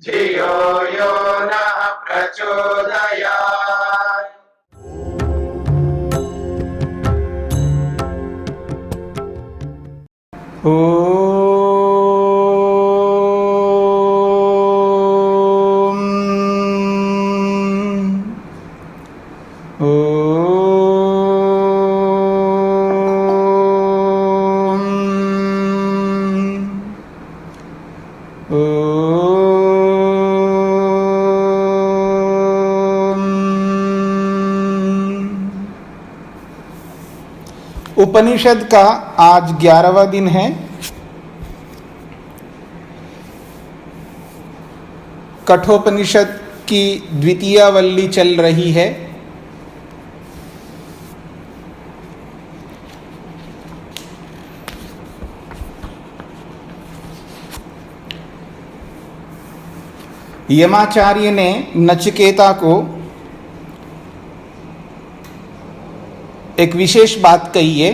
धियो यो नः प्रचोदयात्। उपनिषद का आज 11वां दिन है। कठोपनिषद की द्वितीय वल्ली चल रही है। यमाचार्य ने नचिकेता को एक विशेष बात कही है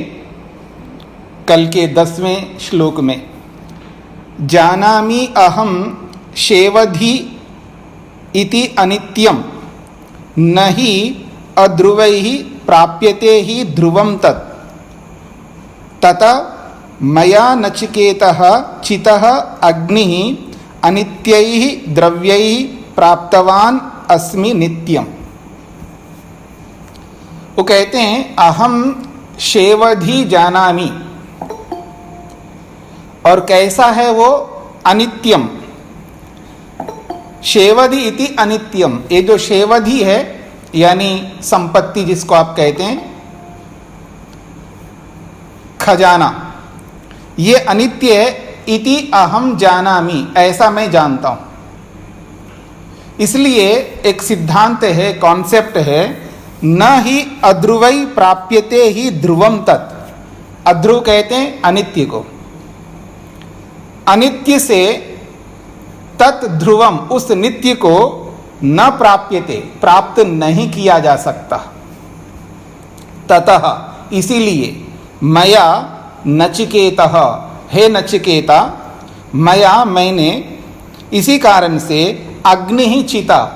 कल के 10वें श्लोक में। जानामि अहम शेवधि इति अनित्यम न हि अध्रुवैः प्राप्यते हि ध्रुवं तत् ततः मया नचिकेतः चितः अग्निः अनित्यैः द्रव्यैः प्राप्तवान अस्मि नित्यम। वो कहते हैं अहम शेवधि जानामि, और कैसा है वो? अनित्यम। शेवधि इति अनित्यम। ये जो शेवधि है यानी संपत्ति जिसको आप कहते हैं, खजाना, ये अनित्य है। इति अहम जानामि, ऐसा मैं जानता हूं। इसलिए एक सिद्धांत है, कॉन्सेप्ट है, न ही अध्रुवई प्राप्यते ही ध्रुवम तत्। अध्रुव कहते हैं अनित्य को। अनित्य से तत् ध्रुवम, उस नित्य को न प्राप्यते, प्राप्त नहीं किया जा सकता। ततः, इसीलिए मया नचिकेतः, हे नचिकेता, मया मैंने, इसी कारण से अग्नि ही चिता,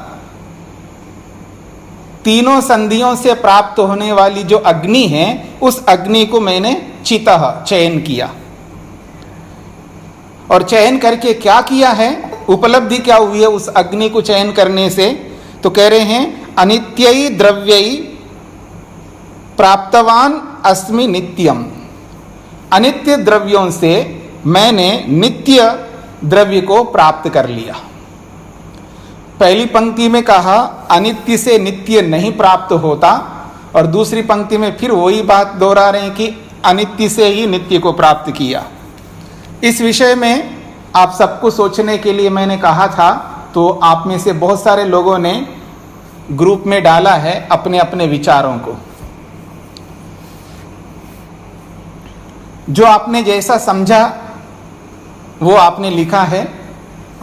तीनों संधियों से प्राप्त होने वाली जो अग्नि है, उस अग्नि को मैंने चितः चयन किया। और चयन करके क्या किया है? उपलब्धि क्या हुई है उस अग्नि को चयन करने से? तो कह रहे हैं अनित्यई द्रव्यई प्राप्तवान अस्मि नित्यम। अनित्य द्रव्यों से मैंने नित्य द्रव्य को प्राप्त कर लिया। पहली पंक्ति में कहा अनित्य से नित्य नहीं प्राप्त होता, और दूसरी पंक्ति में फिर वही बात दोहरा रहे हैं कि अनित्य से ही नित्य को प्राप्त किया। इस विषय में आप सबको सोचने के लिए मैंने कहा था, तो आप में से बहुत सारे लोगों ने ग्रुप में डाला है अपने अपने विचारों को। जो आपने जैसा समझा वो आपने लिखा है,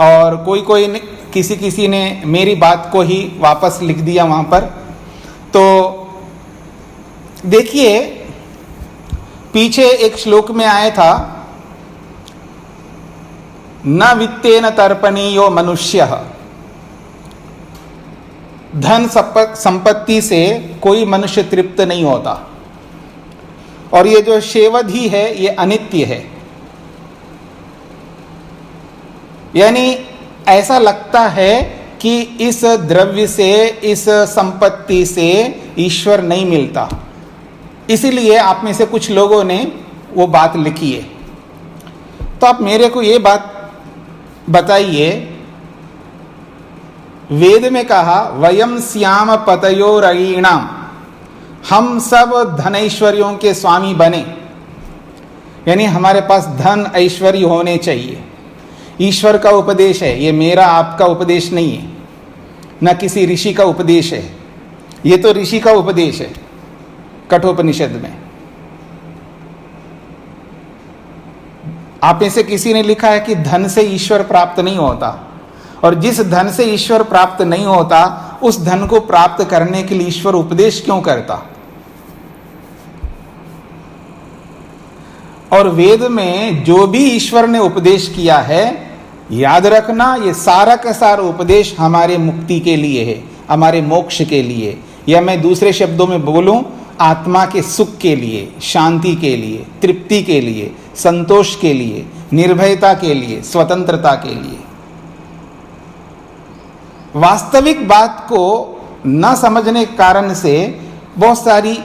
और कोई कोई ने, किसी ने मेरी बात को ही वापस लिख दिया वहाँ पर। तो देखिए, पीछे एक श्लोक में आया था, न वित्तेन तर्पणीयो मनुष्यः। धन संपत्ति से कोई मनुष्य तृप्त नहीं होता। और ये जो शेवधि है ये अनित्य है। यानी ऐसा लगता है कि इस द्रव्य से, इस संपत्ति से ईश्वर नहीं मिलता। इसीलिए आप में से कुछ लोगों ने वो बात लिखी है। तो आप मेरे को ये बात बताइए, वेद में कहा वयम श्याम पतयो रयीणाम, हम सब धन ऐश्वर्यों के स्वामी बने, यानी हमारे पास धन ऐश्वर्य होने चाहिए। ईश्वर का उपदेश है, ये मेरा आपका उपदेश नहीं है, न किसी ऋषि का उपदेश है। ये तो ऋषि का उपदेश है कठोपनिषद में। आप में से किसी ने लिखा है कि धन से ईश्वर प्राप्त नहीं होता, और जिस धन से ईश्वर प्राप्त नहीं होता उस धन को प्राप्त करने के लिए ईश्वर उपदेश क्यों करता? और वेद में जो भी ईश्वर ने उपदेश किया है याद रखना, ये सारा का सारा उपदेश हमारे मुक्ति के लिए है, हमारे मोक्ष के लिए, या मैं दूसरे शब्दों में बोलूं, आत्मा के सुख के लिए, शांति के लिए, तृप्ति के लिए, संतोष के लिए, निर्भयता के लिए, स्वतंत्रता के लिए। वास्तविक बात को न समझने के कारण से बहुत सारी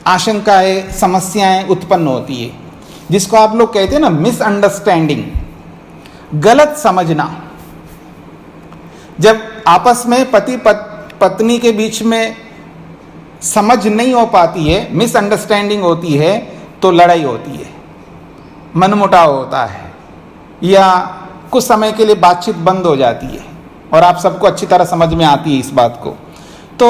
आशंकाएं, समस्याएं उत्पन्न होती है, जिसको आप लोग कहते हैं ना मिसअंडरस्टैंडिंग, गलत समझना। जब आपस में पति पत्नी के बीच में समझ नहीं हो पाती है, मिसअंडरस्टैंडिंग होती है, तो लड़ाई होती है, मनमुटाव होता है, या कुछ समय के लिए बातचीत बंद हो जाती है। और आप सबको अच्छी तरह समझ में आती है इस बात को। तो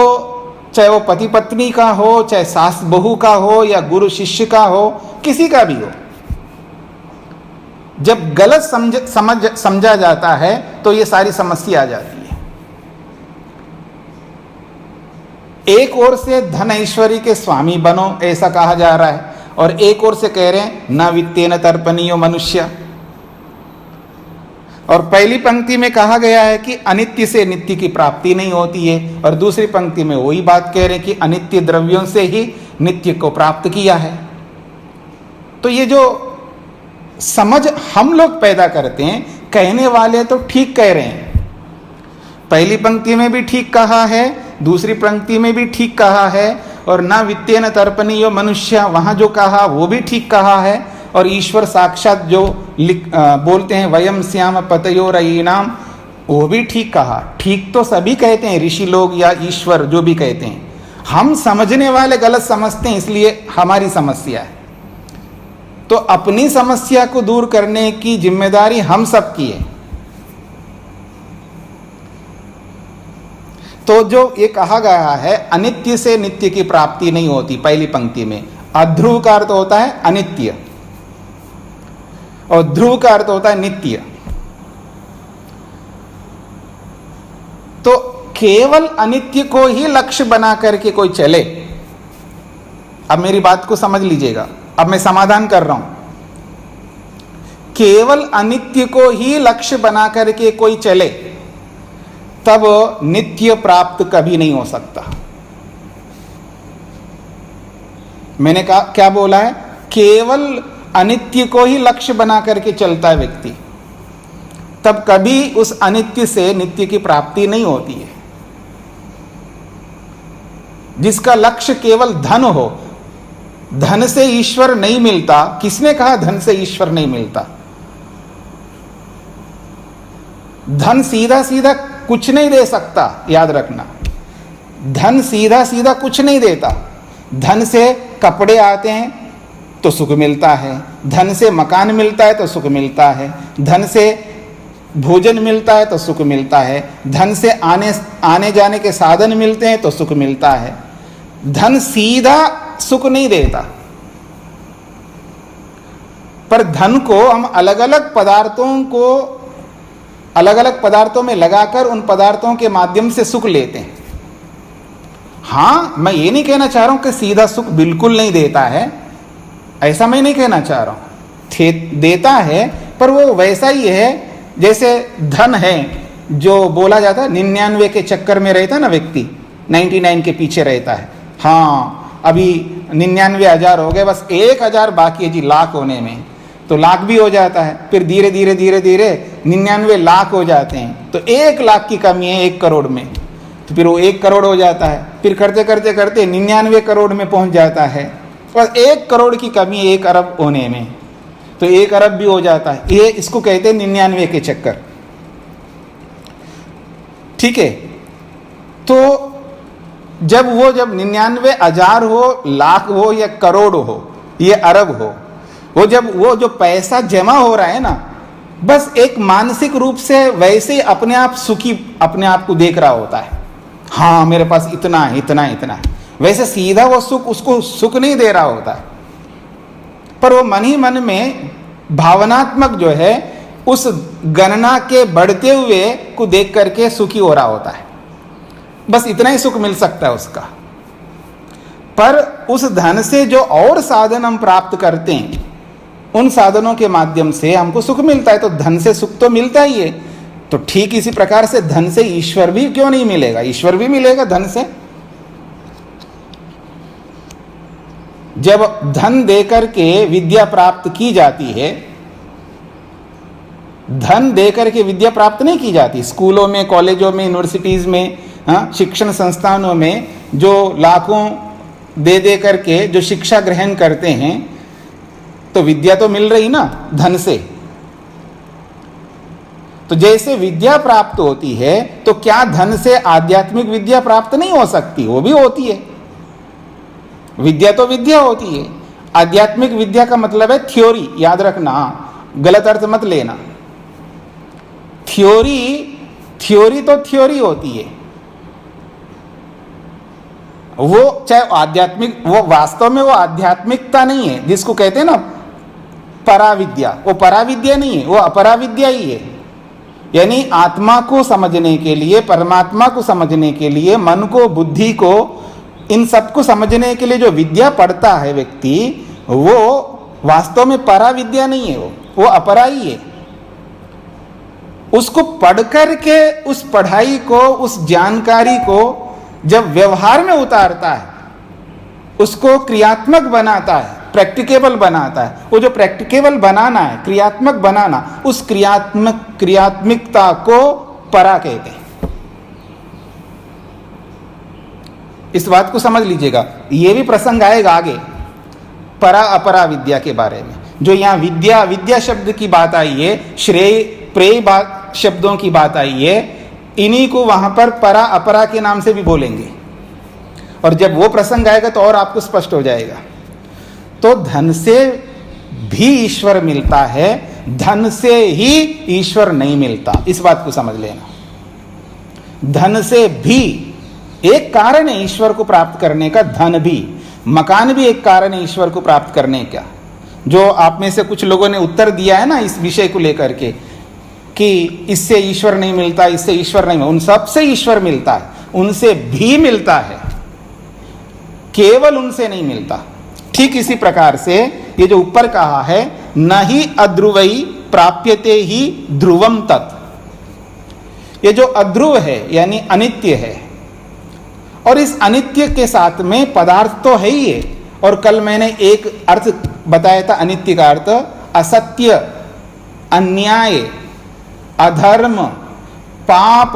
चाहे वो पति पत्नी का हो, चाहे सास बहू का हो, या गुरु शिष्य का हो, किसी का भी हो, जब गलत समझा जाता है तो ये सारी समस्या आ जाती है। एक ओर से धन ऐश्वर्य के स्वामी बनो ऐसा कहा जा रहा है, और एक ओर से कह रहे हैं न वित्तेन तर्पणीयो मनुष्य। और पहली पंक्ति में कहा गया है कि अनित्य से नित्य की प्राप्ति नहीं होती है, और दूसरी पंक्ति में वही बात कह रहे हैं कि अनित्य द्रव्यों से ही नित्य को प्राप्त किया है। तो ये जो समझ हम लोग पैदा करते हैं, कहने वाले तो ठीक कह रहे हैं, पहली पंक्ति में भी ठीक कहा है, दूसरी पंक्ति में भी ठीक कहा है, और न वित्तेन तर्पणीयो मनुष्य वहां जो कहा वो भी ठीक कहा है, और ईश्वर साक्षात जो बोलते हैं वयम श्याम पतयोरयीनाम, वो भी ठीक कहा। ठीक तो सभी कहते हैं, ऋषि लोग या ईश्वर जो भी कहते हैं, हम समझने वाले गलत समझते हैं, इसलिए हमारी समस्या है। तो अपनी समस्या को दूर करने की जिम्मेदारी हम सब की है। तो जो ये कहा गया है अनित्य से नित्य की प्राप्ति नहीं होती, पहली पंक्ति में अध्रुव का अर्थ होता है अनित्य, और ध्रुव का अर्थ होता है नित्य। तो केवल अनित्य को ही लक्ष्य बना करके कोई चले, अब मेरी बात को समझ लीजिएगा, अब मैं समाधान कर रहा हूं, केवल अनित्य को ही लक्ष्य बना करके कोई चले, तब नित्य प्राप्त कभी नहीं हो सकता। मैंने कहा क्या बोला है, केवल अनित्य को ही लक्ष्य बना करके चलता है व्यक्ति, तब कभी उस अनित्य से नित्य की प्राप्ति नहीं होती है। जिसका लक्ष्य केवल धन हो, धन से ईश्वर नहीं मिलता। किसने कहा धन से ईश्वर नहीं मिलता? धन सीधा सीधा कुछ नहीं दे सकता, याद रखना। धन सीधा सीधा कुछ नहीं देता। धन से कपड़े आते हैं तो सुख मिलता है, धन से मकान मिलता है तो सुख मिलता है, धन से भोजन मिलता है तो सुख मिलता है, धन से आने जाने के साधन मिलते हैं तो सुख मिलता है। धन सीधा सुख नहीं देता, पर धन को हम अलग अलग पदार्थों में लगाकर उन पदार्थों के माध्यम से सुख लेते हैं। हाँ, मैं ये नहीं कहना चाह रहा हूं कि सीधा सुख बिल्कुल नहीं देता है, ऐसा मैं नहीं कहना चाह रहा हूं। देता है, पर वो वैसा ही है जैसे धन है जो बोला जाता है 99 के चक्कर में रहता है ना व्यक्ति, 99 के पीछे रहता है। हाँ, अभी 99,000 हो गए, बस 1,000 बाकी है जी लाख होने में, तो लाख भी हो जाता है। फिर धीरे धीरे 99 लाख हो जाते हैं, तो 1 लाख की कमी है 1 करोड़ में, तो फिर वो 1 करोड़ हो जाता है। फिर करते करते करते 99 करोड़ में पहुंच जाता है, और 1 करोड़ की कमी है 1 अरब होने में, तो 1 अरब भी हो जाता है। ये इसको कहते हैं 99 के चक्कर। ठीक है, तो जब 99,000 हो, लाख हो या करोड़ हो, ये अरब हो, वो जो पैसा जमा हो रहा है ना, बस एक मानसिक रूप से वैसे अपने आप सुखी अपने आप को देख रहा होता है। हाँ, मेरे पास इतना है, इतना है, इतना है। वैसे सीधा वो सुख उसको सुख नहीं दे रहा होता है, पर वो मन ही मन में भावनात्मक जो है उस गणना के बढ़ते हुए को देख करके सुखी हो रहा होता है। बस इतना ही सुख मिल सकता है उसका। पर उस धन से जो और साधन हम प्राप्त करते हैं, उन साधनों के माध्यम से हमको सुख मिलता है, तो धन से सुख तो मिलता ही है। तो ठीक इसी प्रकार से धन से ईश्वर भी क्यों नहीं मिलेगा, ईश्वर भी मिलेगा धन से। जब धन देकर के विद्या प्राप्त की जाती है, धन देकर के विद्या प्राप्त नहीं की जाती। स्कूलों में, कॉलेजों में, यूनिवर्सिटीज में, शिक्षण संस्थानों में जो लाखों दे दे करके जो शिक्षा ग्रहण करते हैं, तो विद्या तो मिल रही ना धन से। तो जैसे विद्या प्राप्त होती है, तो क्या धन से आध्यात्मिक विद्या प्राप्त नहीं हो सकती? वो भी होती है। विद्या तो विद्या होती है। आध्यात्मिक विद्या का मतलब है थ्योरी, याद रखना, गलत अर्थ मत लेना। थ्योरी तो थ्योरी होती है, वो चाहे आध्यात्मिक, वो वास्तव में वो आध्यात्मिकता नहीं है जिसको कहते हैं ना पराविद्या। वो पराविद्या नहीं है, वो अपराविद्या ही है। यानी आत्मा को समझने के लिए, परमात्मा को समझने के लिए, मन को, बुद्धि को, इन सब को समझने के लिए जो विद्या पढ़ता है व्यक्ति, वो वास्तव में पराविद्या नहीं है, वो अपरा ही है। उसको पढ़ करके उस पढ़ाई को, उस जानकारी को जब व्यवहार में उतारता है, उसको क्रियात्मक बनाता है, प्रैक्टिकेबल बनाता है। वो जो प्रैक्टिकेबल बनाना है, क्रियात्मक बनाना, उस क्रियात्मकता को परा कहते हैं। इस बात को समझ लीजिएगा। ये भी प्रसंग आएगा आगे परा अपरा विद्या के बारे में। जो यहाँ विद्या शब्द की बात आई है, श्रेय प्रेय शब्दों की बात आई है, इन्हीं को वहां पर परा अपरा के नाम से भी बोलेंगे। और जब वो प्रसंग आएगा तो और आपको स्पष्ट हो जाएगा। तो धन से भी ईश्वर मिलता है, धन से ही ईश्वर नहीं मिलता। इस बात को समझ लेना। धन से भी एक कारण है ईश्वर को प्राप्त करने का, धन भी, मकान भी एक कारण है ईश्वर को प्राप्त करने का। जो आप में से कुछ लोगों ने उत्तर दिया है ना इस विषय को लेकर के कि इससे ईश्वर नहीं मिलता, इससे ईश्वर नहीं मिलता, उन सब से ईश्वर मिलता है, उनसे भी मिलता है, केवल उनसे नहीं मिलता। ठीक इसी प्रकार से ये जो ऊपर कहा है, न ही अध्रुवई प्राप्यते ही ध्रुवम तत्, ये जो अध्रुव है यानी अनित्य है, और इस अनित्य के साथ में पदार्थ तो है ही है। और कल मैंने एक अर्थ बताया था अनित्य का अर्थ, असत्य, अन्याय, अधर्म, पाप,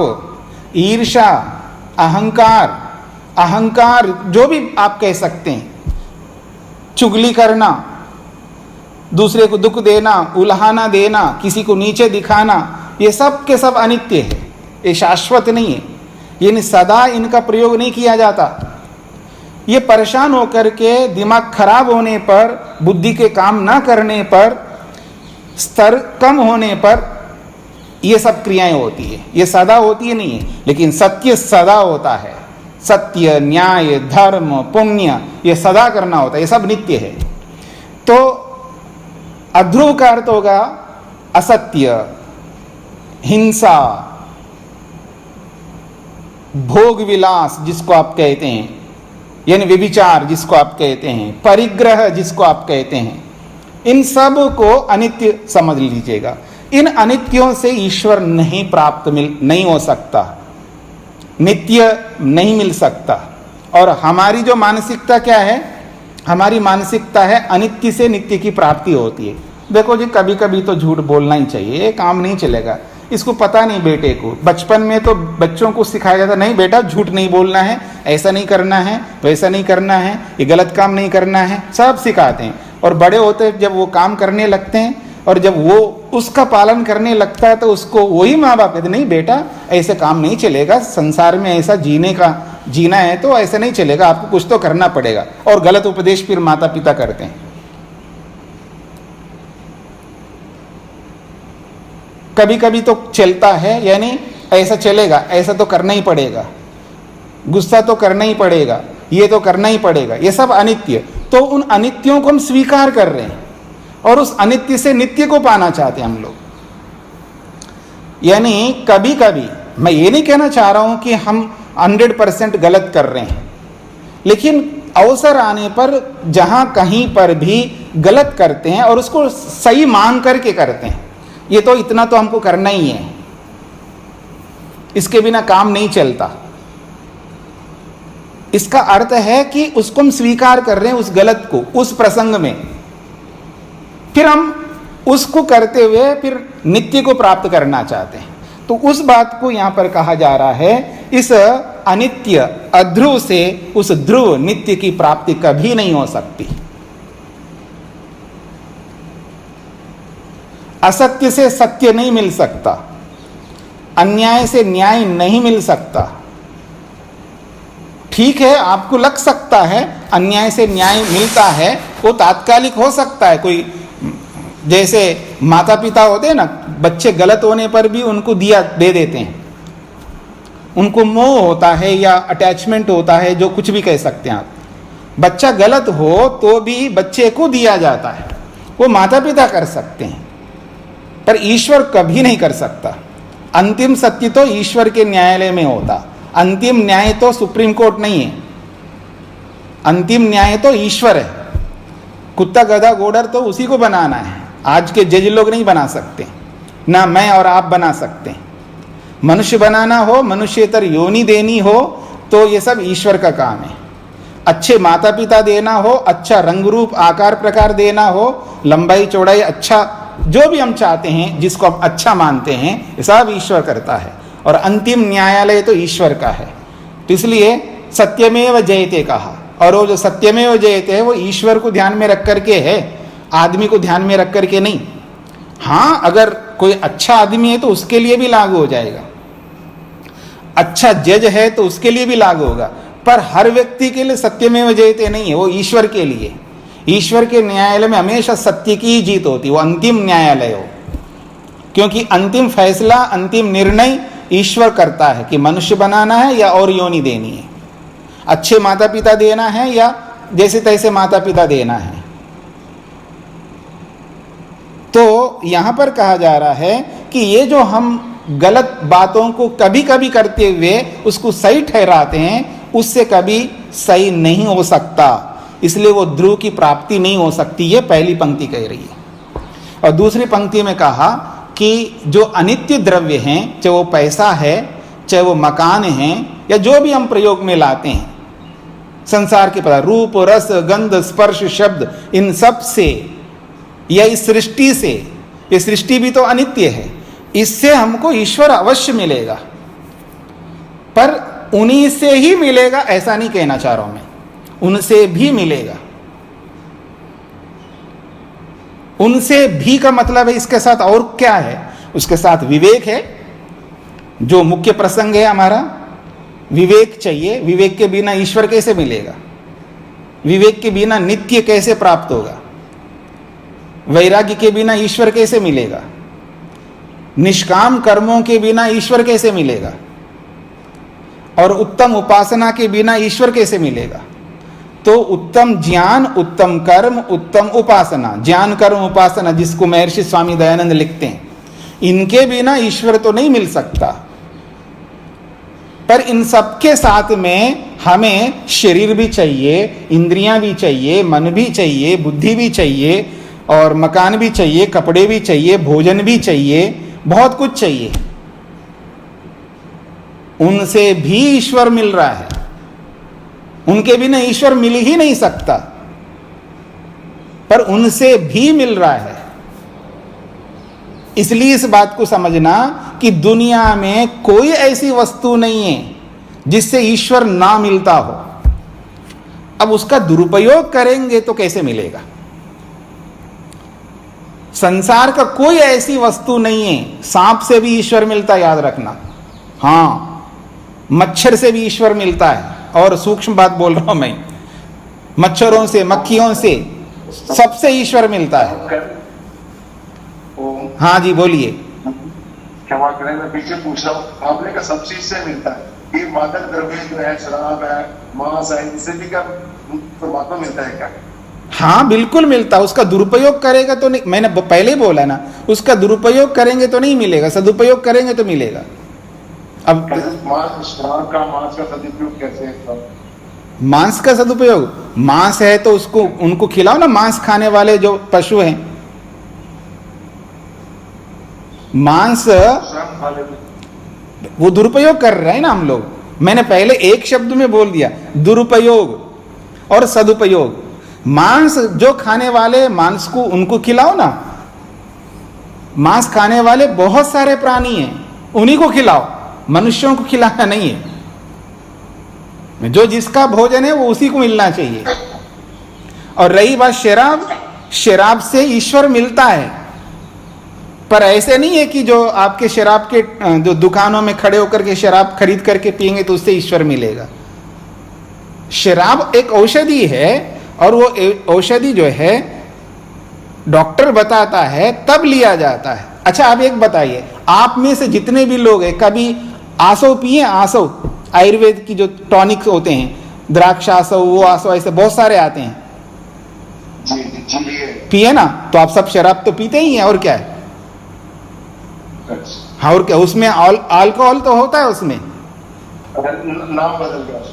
ईर्षा, अहंकार, अहंकार जो भी आप कह सकते हैं, चुगली करना, दूसरे को दुख देना, उल्हाना देना, किसी को नीचे दिखाना, ये सब के सब अनित्य है, ये शाश्वत नहीं है। यानी सदा इनका प्रयोग नहीं किया जाता। ये परेशान होकर के, दिमाग खराब होने पर, बुद्धि के काम ना करने पर, स्तर कम होने पर ये सब क्रियाएं होती है। ये सदा होती है नहीं है, लेकिन सत्य सदा होता है। सत्य, न्याय, धर्म, पुण्य, ये सदा करना होता है, ये सब नित्य है। तो अध्रुव का अर्थ होगा असत्य, हिंसा, भोग विलास जिसको आप कहते हैं, यानी व्यभिचार जिसको आप कहते हैं, परिग्रह जिसको आप कहते हैं, इन सब को अनित्य समझ लीजिएगा। इन अनित्यों से ईश्वर नहीं हो सकता, नित्य नहीं मिल सकता। और हमारी जो मानसिकता क्या है, हमारी मानसिकता है अनित्य से नित्य की प्राप्ति होती है। देखो जी, कभी कभी तो झूठ बोलना ही चाहिए, ये काम नहीं चलेगा। इसको पता नहीं बेटे को, बचपन में तो बच्चों को सिखाया जाता, नहीं बेटा झूठ नहीं बोलना है, ऐसा नहीं करना है, वैसा नहीं करना है, ये गलत काम नहीं करना है, सब सिखाते हैं। और बड़े होते जब वो काम करने लगते हैं और जब वो उसका पालन करने लगता है, तो उसको वही माँ बाप कहते नहीं बेटा ऐसे काम नहीं चलेगा, संसार में ऐसा जीना है तो ऐसा नहीं चलेगा, आपको कुछ तो करना पड़ेगा। और गलत उपदेश फिर माता पिता करते हैं। कभी कभी तो चलता है, यानी ऐसा चलेगा, ऐसा तो करना ही पड़ेगा, गुस्सा तो करना ही पड़ेगा, ये तो करना ही पड़ेगा, ये सब अनित्य। तो उन अनित्यों को हम स्वीकार कर रहे हैं और उस अनित्य से नित्य को पाना चाहते हैं हम लोग। यानी कभी कभी, मैं ये नहीं कहना चाह रहा हूं कि हम 100% गलत कर रहे हैं, लेकिन अवसर आने पर जहां कहीं पर भी गलत करते हैं और उसको सही मान करके करते हैं। ये तो इतना तो हमको करना ही है, इसके बिना काम नहीं चलता। इसका अर्थ है कि उसको हम स्वीकार कर रहे हैं, उस गलत को, उस प्रसंग में, फिर हम उसको करते हुए फिर नित्य को प्राप्त करना चाहते हैं। तो उस बात को यहां पर कहा जा रहा है, इस अनित्य अध्रुव से उस ध्रुव नित्य की प्राप्ति कभी नहीं हो सकती। असत्य से सत्य नहीं मिल सकता, अन्याय से न्याय नहीं मिल सकता। ठीक है, आपको लग सकता है अन्याय से न्याय मिलता है, वो तात्कालिक हो सकता है। कोई जैसे माता पिता होते हैं ना, बच्चे गलत होने पर भी उनको दिया दे देते हैं, उनको मोह होता है या अटैचमेंट होता है, जो कुछ भी कह सकते हैं आप। बच्चा गलत हो तो भी बच्चे को दिया जाता है, वो माता पिता कर सकते हैं, पर ईश्वर कभी नहीं कर सकता। अंतिम सत्य तो ईश्वर के न्यायालय में होता, अंतिम न्याय तो सुप्रीम कोर्ट नहीं है, अंतिम न्याय तो ईश्वर है। कुत्ता गधा गोडर तो उसी को बनाना है, आज के जज लोग नहीं बना सकते, ना मैं और आप बना सकते। मनुष्य बनाना हो, मनुष्यतर योनि देनी हो, तो ये सब ईश्वर का काम है। अच्छे माता पिता देना हो, अच्छा रंग रूप आकार प्रकार देना हो, लंबाई चौड़ाई, अच्छा जो भी हम चाहते हैं, जिसको हम अच्छा मानते हैं, ये सब ईश्वर करता है। और अंतिम न्यायालय तो ईश्वर का है। तो इसलिए सत्यमेव जयते कहा, और वो जो सत्यमेव जयते है वो ईश्वर को ध्यान में रख करके है, आदमी को ध्यान में रख करके नहीं। हाँ, अगर कोई अच्छा आदमी है तो उसके लिए भी लागू हो जाएगा, अच्छा जज है तो उसके लिए भी लागू होगा, पर हर व्यक्ति के लिए सत्यमेव जयते नहीं है, वो ईश्वर के लिए। ईश्वर के न्यायालय में हमेशा सत्य की ही जीत होती है, वो अंतिम न्यायालय हो, क्योंकि अंतिम फैसला, अंतिम निर्णय ईश्वर करता है कि मनुष्य बनाना है या और योनि देनी है, अच्छे माता पिता देना है या जैसे तैसे माता पिता देना है। तो यहां पर कहा जा रहा है कि ये जो हम गलत बातों को कभी कभी करते हुए उसको सही ठहराते हैं, उससे कभी सही नहीं हो सकता, इसलिए वो ध्रुव की प्राप्ति नहीं हो सकती। ये पहली पंक्ति कह रही है। और दूसरी पंक्ति में कहा कि जो अनित्य द्रव्य हैं, चाहे वो पैसा है, चाहे वो मकान है, या जो भी हम प्रयोग में लाते हैं संसार के पदार्थ, रूप रस गंध स्पर्श शब्द, इन सब से या इस सृष्टि से, ये सृष्टि भी तो अनित्य है, इससे हमको ईश्वर अवश्य मिलेगा, पर उन्हीं से ही मिलेगा ऐसा नहीं कहना चाह रहा हूं मैं, उनसे भी मिलेगा। उनसे भी का मतलब है इसके साथ और क्या है, उसके साथ विवेक है, जो मुख्य प्रसंग है हमारा। विवेक चाहिए, विवेक के बिना ईश्वर कैसे मिलेगा, विवेक के बिना नित्य कैसे प्राप्त होगा, वैराग्य के बिना ईश्वर कैसे मिलेगा, निष्काम कर्मों के बिना ईश्वर कैसे मिलेगा, और उत्तम उपासना के बिना ईश्वर कैसे मिलेगा। तो उत्तम ज्ञान, उत्तम कर्म, उत्तम उपासना, ज्ञान कर्म उपासना जिसको महर्षि स्वामी दयानंद लिखते हैं, इनके बिना ईश्वर तो नहीं मिल सकता। पर इन सबके साथ में हमें शरीर भी चाहिए, इंद्रियां भी चाहिए, मन भी चाहिए, बुद्धि भी चाहिए, और मकान भी चाहिए, कपड़े भी चाहिए, भोजन भी चाहिए, बहुत कुछ चाहिए। उनसे भी ईश्वर मिल रहा है, उनके बिना ईश्वर मिल ही नहीं सकता, पर उनसे भी मिल रहा है। इसलिए इस बात को समझना कि दुनिया में कोई ऐसी वस्तु नहीं है जिससे ईश्वर ना मिलता हो। अब उसका दुरुपयोग करेंगे तो कैसे मिलेगा। संसार का कोई ऐसी वस्तु नहीं है, सांप से भी ईश्वर मिलता, याद रखना। हाँ, मच्छर से भी ईश्वर मिलता है, और सूक्ष्म बात बोल रहा हूं मैं, मच्छरों से, मक्खियों से, सबसे ईश्वर मिलता है। हाँ जी, बोलिए। क्षमा करें, मैं पीछे पूछ रहा हूँ, आपने का सब चीज से मिलता है, ये मादक द्रव्य जो है, शराब है, मांस है, इनसे भी क्या परमात्मा मिलता है क्या? हाँ, बिल्कुल मिलता है। उसका दुरुपयोग करेगा तो नहीं, मैंने पहले ही बोला ना, उसका दुरुपयोग करेंगे तो नहीं मिलेगा, सदुपयोग करेंगे तो मिलेगा। अब शराब का, मांस का सदुपयोग कैसे है? मांस का सदुपयोग, मांस है तो उसको उनको खिलाओ ना, मांस खाने वाले जो पशु हैं, मांस स्वयं खा लेते। वो दुरुपयोग कर रहे हैं ना हम लोग। मैंने पहले एक शब्द में बोल दिया, दुरुपयोग और सदुपयोग। मांस जो खाने वाले, मांस को उनको खिलाओ ना। मांस खाने वाले बहुत सारे प्राणी हैं, उन्हीं को खिलाओ, मनुष्यों को खिलाना नहीं है। जो जिसका भोजन है वो उसी को मिलना चाहिए। और रही बात शराब, शराब से ईश्वर मिलता है, पर ऐसे नहीं है कि जो आपके शराब के जो दुकानों में खड़े होकर के शराब खरीद करके पिएंगे तो उससे ईश्वर मिलेगा। शराब एक औषधि है, और वो औषधि जो है डॉक्टर बताता है तब लिया जाता है। अच्छा, आप एक बताइए, आप में से जितने भी लोग हैं कभी आसव पिए? आसव आयुर्वेद की जो टॉनिक्स होते हैं, द्राक्षासव, वो आसव, ऐसे बहुत सारे आते हैं, जी जी पिए ना? तो आप सब शराब तो पीते ही हैं, और क्या है? हाँ, और क्या? उसमें अल्कोहल तो होता है उसमें, नाम बदल गया।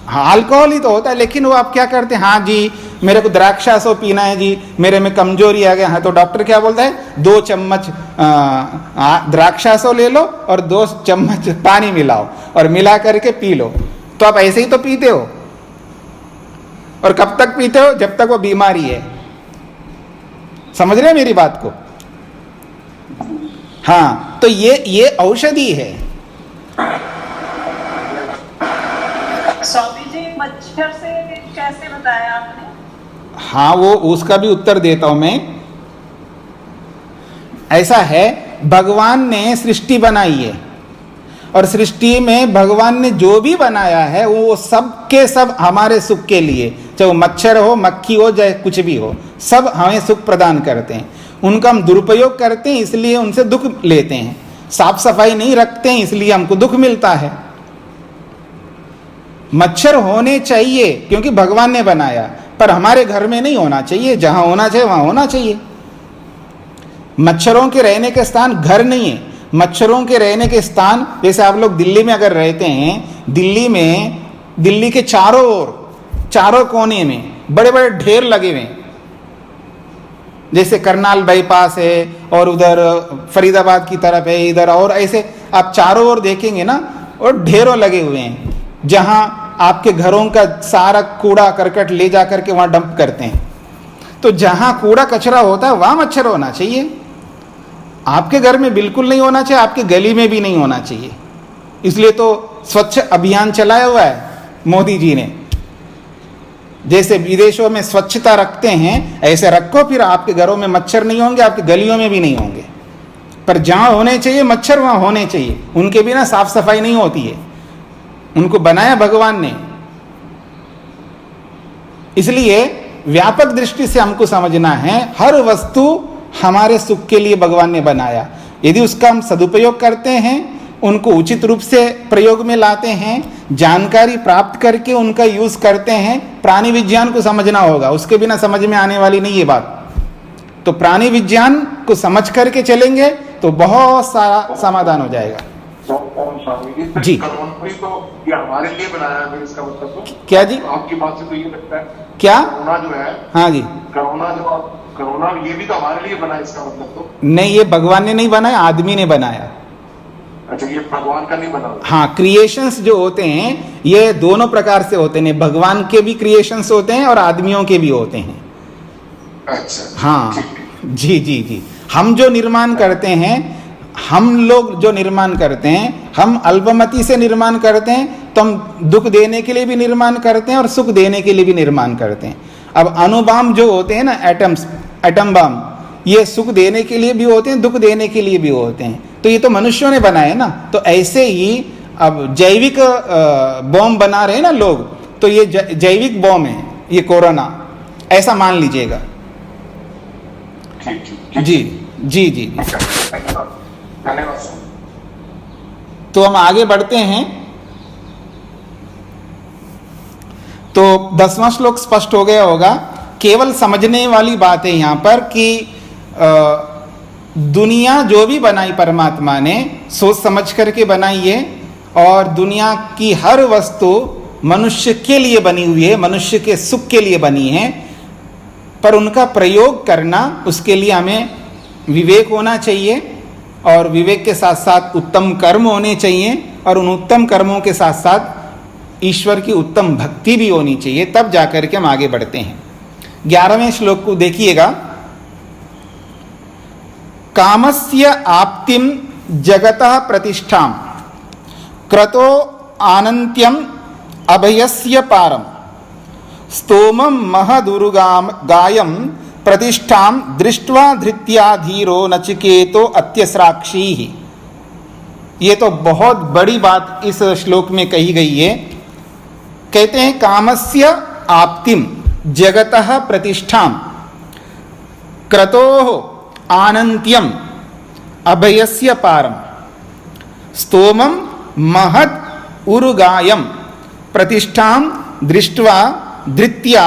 हाँ, अल्कोहल ही तो होता है। लेकिन वो आप क्या करते हैं, हाँ जी मेरे को द्राक्षासव पीना है जी, मेरे में कमजोरी आ गया है, तो डॉक्टर क्या बोलता है, 2 चम्मच द्राक्षासव ले लो और 2 चम्मच पानी मिलाओ और मिला करके पी लो। तो आप ऐसे ही तो पीते हो। और कब तक पीते हो? जब तक वो बीमारी है। समझ रहे हैं मेरी बात को? हाँ, तो ये औषधि है। स्वामी जी, मच्छर से कैसे बताया आपने? हाँ, वो उसका भी उत्तर देता हूं मैं। ऐसा है, भगवान ने सृष्टि बनाई है, और सृष्टि में भगवान ने जो भी बनाया है वो सब के सब हमारे सुख के लिए, चाहे वो मच्छर हो, मक्खी हो, चाहे कुछ भी हो, सब हमें सुख प्रदान करते हैं। उनका हम दुरुपयोग करते हैं, इसलिए उनसे दुख लेते हैं। साफ सफाई नहीं रखते हैं, इसलिए हमको दुख मिलता है। मच्छर होने चाहिए क्योंकि भगवान ने बनाया, पर हमारे घर में नहीं होना चाहिए। जहां होना चाहिए वहां होना चाहिए। मच्छरों के रहने के स्थान घर नहीं है। मच्छरों के रहने के स्थान, जैसे आप लोग दिल्ली में अगर रहते हैं, दिल्ली के चारों ओर, चारों कोने में बड़े बड़े ढेर लगे हुए हैं। जैसे करनाल बाईपास है, और उधर फरीदाबाद की तरफ है, इधर, और ऐसे आप चारों ओर देखेंगे ना, और ढेरों लगे हुए हैं, जहां आपके घरों का सारा कूड़ा करकट ले जा करके वहां डंप करते हैं। तो जहां कूड़ा कचरा होता है वहां मच्छर होना चाहिए। आपके घर में बिल्कुल नहीं होना चाहिए, आपके गली में भी नहीं होना चाहिए। इसलिए तो स्वच्छ अभियान चलाया हुआ है मोदी जी ने। जैसे विदेशों में स्वच्छता रखते हैं, ऐसे रखो, फिर आपके घरों में मच्छर नहीं होंगे, आपकी गलियों में भी नहीं होंगे। पर जहां होने चाहिए मच्छर वहां होने चाहिए। उनके बिना साफ सफाई नहीं होती है। उनको बनाया भगवान ने। इसलिए व्यापक दृष्टि से हमको समझना है, हर वस्तु हमारे सुख के लिए भगवान ने बनाया। यदि उसका हम सदुपयोग करते हैं, उनको उचित रूप से प्रयोग में लाते हैं, जानकारी प्राप्त करके उनका यूज करते हैं, प्राणी विज्ञान को समझना होगा, उसके बिना समझ में आने वाली नहीं ये बात। तो प्राणी विज्ञान को समझ करके चलेंगे तो बहुत सारा समाधान हो जाएगा। जी। कोरोना भी तो ये हमारे लिए बनाया है, इसका मतलब तो क्या जी? आपकी बात से तो ये लगता है क्या? कोरोना जो है, हाँ जी, कोरोना ये भी तो हमारे लिए बना है, इसका मतलब तो? नहीं, ये भगवान ने नहीं बनाया, आदमी ने बनाया। अच्छा, ये भगवान का नहीं बना? हाँ, क्रिएशंस जो होते हैं ये दोनों प्रकार से होते हैं। भगवान के भी क्रिएशंस होते हैं और आदमियों के भी होते हैं। अच्छा, हाँ, जी जी जी। हम जो निर्माण करते हैं, हम लोग जो निर्माण करते हैं, हम अल्पमति से निर्माण करते हैं, तो हम दुख देने के लिए भी निर्माण करते हैं और सुख देने के लिए भी निर्माण करते हैं। अब अणुबम जो होते हैं ना, एटम बम, ये सुख देने के लिए भी होते हैं, दुख देने के लिए भी होते हैं। तो ये तो मनुष्यों ने बनाए ना। तो ऐसे ही अब जैविक बॉम्ब बना रहे हैं ना लोग, तो ये जैविक बॉम्ब है ये कोरोना, ऐसा मान लीजिएगा। जी जी जी। धन्यवाद। तो हम आगे बढ़ते हैं। तो 10वां श्लोक स्पष्ट हो गया होगा। केवल समझने वाली बात है यहाँ पर कि दुनिया जो भी बनाई परमात्मा ने सोच समझ करके बनाई है, और दुनिया की हर वस्तु मनुष्य के लिए बनी हुई है, मनुष्य के सुख के लिए बनी है, पर उनका प्रयोग करना, उसके लिए हमें विवेक होना चाहिए और विवेक के साथ साथ उत्तम कर्म होने चाहिए और उन उत्तम कर्मों के साथ साथ ईश्वर की उत्तम भक्ति भी होनी चाहिए, तब जाकर के हम आगे बढ़ते हैं। 11वें श्लोक को देखिएगा। कामस्य आप्तिम जगतः प्रतिष्ठाम क्रतो आनन्त्यम अभयस्य पारम स्तोमं महदुरुगाम गायम प्रतिष्ठाम दृष्ट्वा धृत्या धीरो नचिकेतो अत्यस्राक्षी। ये तो बहुत बड़ी बात इस श्लोक में कही गई है। कहते हैं कामस्य आप्तिम जगतः प्रतिष्ठाम क्रतोः आनन्त्यम अभयस्य पारम स्तोमं महत् उरुगायम प्रतिष्ठां दृष्ट्वा धृत्या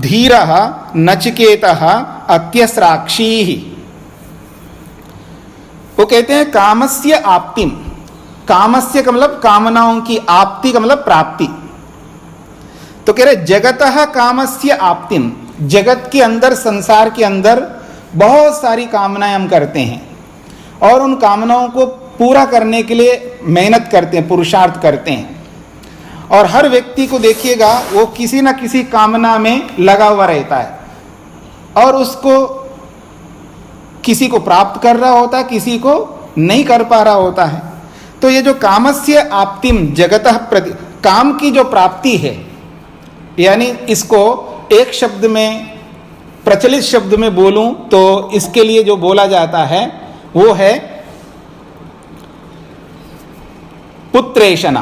धीरः नचिकेतः अत्यस्राक्षी। वो कहते हैं कामस्य आप्तिम, कामस्य का मतलब कामनाओं की, आप्ति का मतलब प्राप्ति। तो कह रहे जगतः कामस्य आप्तिम, जगत के अंदर, संसार के अंदर बहुत सारी कामनाएं हम करते हैं और उन कामनाओं को पूरा करने के लिए मेहनत करते हैं, पुरुषार्थ करते हैं। और हर व्यक्ति को देखिएगा वो किसी न किसी कामना में लगा हुआ रहता है और उसको किसी को प्राप्त कर रहा होता है, किसी को नहीं कर पा रहा होता है। तो ये जो कामस्य आप्तिम जगतः प्रति, काम की जो प्राप्ति है, यानी इसको एक शब्द में, प्रचलित शब्द में बोलूं तो इसके लिए जो बोला जाता है वो है पुत्रेषणा।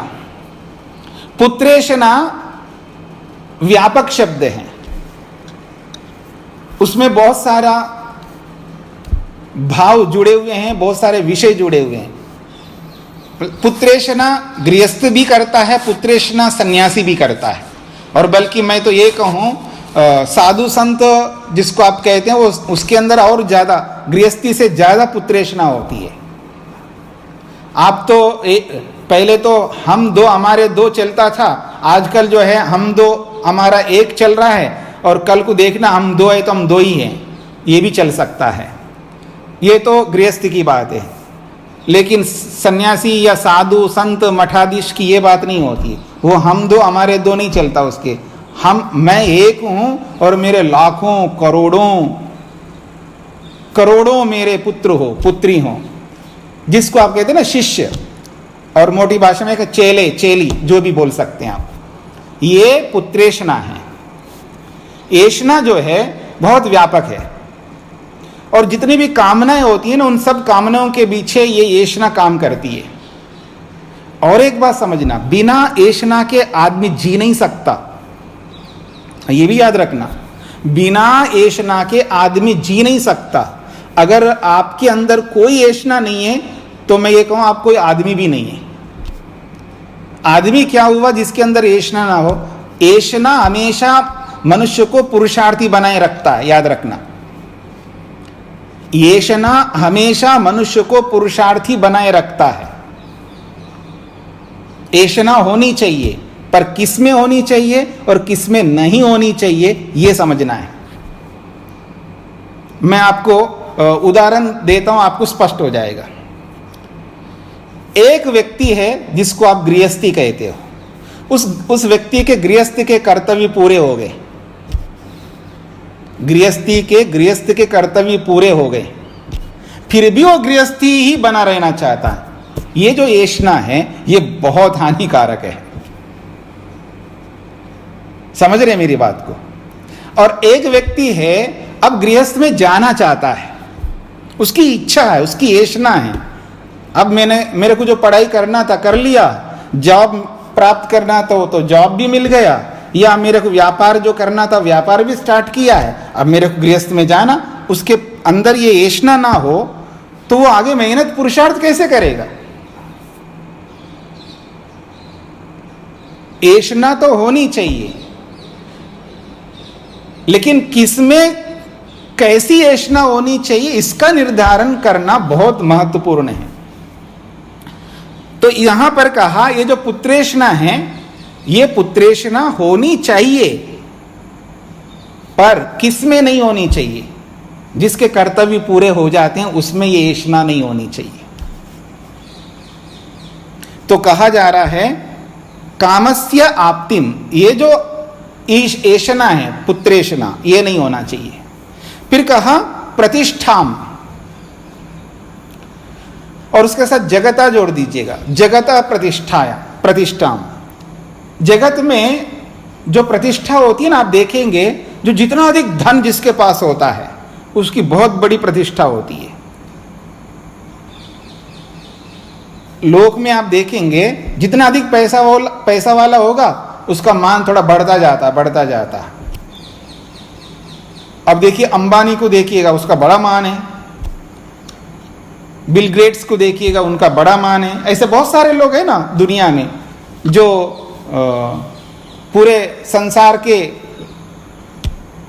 पुत्रेषणा व्यापक शब्द है, उसमें बहुत सारा भाव जुड़े हुए हैं, बहुत सारे विषय जुड़े हुए हैं। पुत्रेषणा गृहस्थ भी करता है, पुत्रेषणा सन्यासी भी करता है, और बल्कि मैं तो ये कहूँ साधु संत जिसको आप कहते हैं वो उसके अंदर और ज़्यादा, गृहस्थी से ज़्यादा पुत्रेषणा होती है। आप तो पहले तो हम दो हमारे दो चलता था, आजकल जो है हम दो हमारा एक चल रहा है, और कल को देखना हम दो है तो हम दो ही हैं, ये भी चल सकता है। ये तो गृहस्थ की बात है, लेकिन सन्यासी या साधु संत मठाधीश की ये बात नहीं होती। वो हम दो हमारे दो नहीं चलता उसके, मैं एक हूं और मेरे लाखों करोड़ों मेरे पुत्र हो, पुत्री हो, जिसको आप कहते हैं ना शिष्य, और मोटी भाषा में चेले चेली जो भी बोल सकते हैं आप, ये पुत्रेषणा है। एषणा जो है बहुत व्यापक है, और जितनी भी कामनाएं होती हैं ना, उन सब कामनाओं के पीछे ये एषणा काम करती है। और एक बात समझना, बिना एषणा के आदमी जी नहीं सकता, ये भी याद रखना, बिना एषणा के आदमी जी नहीं सकता। अगर आपके अंदर कोई एषणा नहीं है तो मैं ये कहूं आप कोई आदमी भी नहीं है। आदमी क्या हुआ जिसके अंदर एषणा ना हो? एषणा हमेशा मनुष्य को पुरुषार्थी बनाए रखता है, याद रखना। एषणा हमेशा मनुष्य को पुरुषार्थी बनाए रखता है। एषणा होनी चाहिए, पर किस में होनी चाहिए और किस में नहीं होनी चाहिए ये समझना है। मैं आपको उदाहरण देता हूं, आपको स्पष्ट हो जाएगा। एक व्यक्ति है जिसको आप गृहस्थी कहते हो, उस व्यक्ति के गृहस्थ के कर्तव्य पूरे हो गए, गृहस्थ के कर्तव्य पूरे हो गए, फिर भी वो गृहस्थी ही बना रहना चाहता है। ये जो एषणा है ये बहुत हानिकारक है, समझ रहे मेरी बात को। और एक व्यक्ति है अब गृहस्थ में जाना चाहता है, उसकी इच्छा है, उसकी एषणा है। अब मेरे को जो पढ़ाई करना था कर लिया, जॉब प्राप्त करना तो जॉब भी मिल गया, या मेरे को व्यापार जो करना था व्यापार भी स्टार्ट किया है, अब मेरे को गृहस्थ में जाना। उसके अंदर ये एषणा ना हो तो वो आगे मेहनत पुरुषार्थ कैसे करेगा? एषणा तो होनी चाहिए, लेकिन किसमें कैसी एषणा होनी चाहिए इसका निर्धारण करना बहुत महत्वपूर्ण है। तो यहां पर कहा ये जो पुत्रेषणा है ये पुत्रेषणा होनी चाहिए, पर किसमें नहीं होनी चाहिए? जिसके कर्तव्य पूरे हो जाते हैं उसमें ये ऐषणा नहीं होनी चाहिए। तो कहा जा रहा है कामस्य आप्तिम, ये जो ऐषणा है पुत्रेषणा, ये नहीं होना चाहिए। फिर कहा प्रतिष्ठाम, और उसके साथ जगता जोड़ दीजिएगा, जगता प्रतिष्ठाया प्रतिष्ठाम। जगत में जो प्रतिष्ठा होती है ना, आप देखेंगे जो जितना अधिक धन जिसके पास होता है उसकी बहुत बड़ी प्रतिष्ठा होती है। लोक में आप देखेंगे जितना अधिक पैसा वाला होगा उसका मान थोड़ा बढ़ता जाता। अब देखिए अंबानी को देखिएगा, उसका बड़ा मान है। बिल गेट्स को देखिएगा, उनका बड़ा मान है। ऐसे बहुत सारे लोग हैं ना दुनिया में जो पूरे संसार के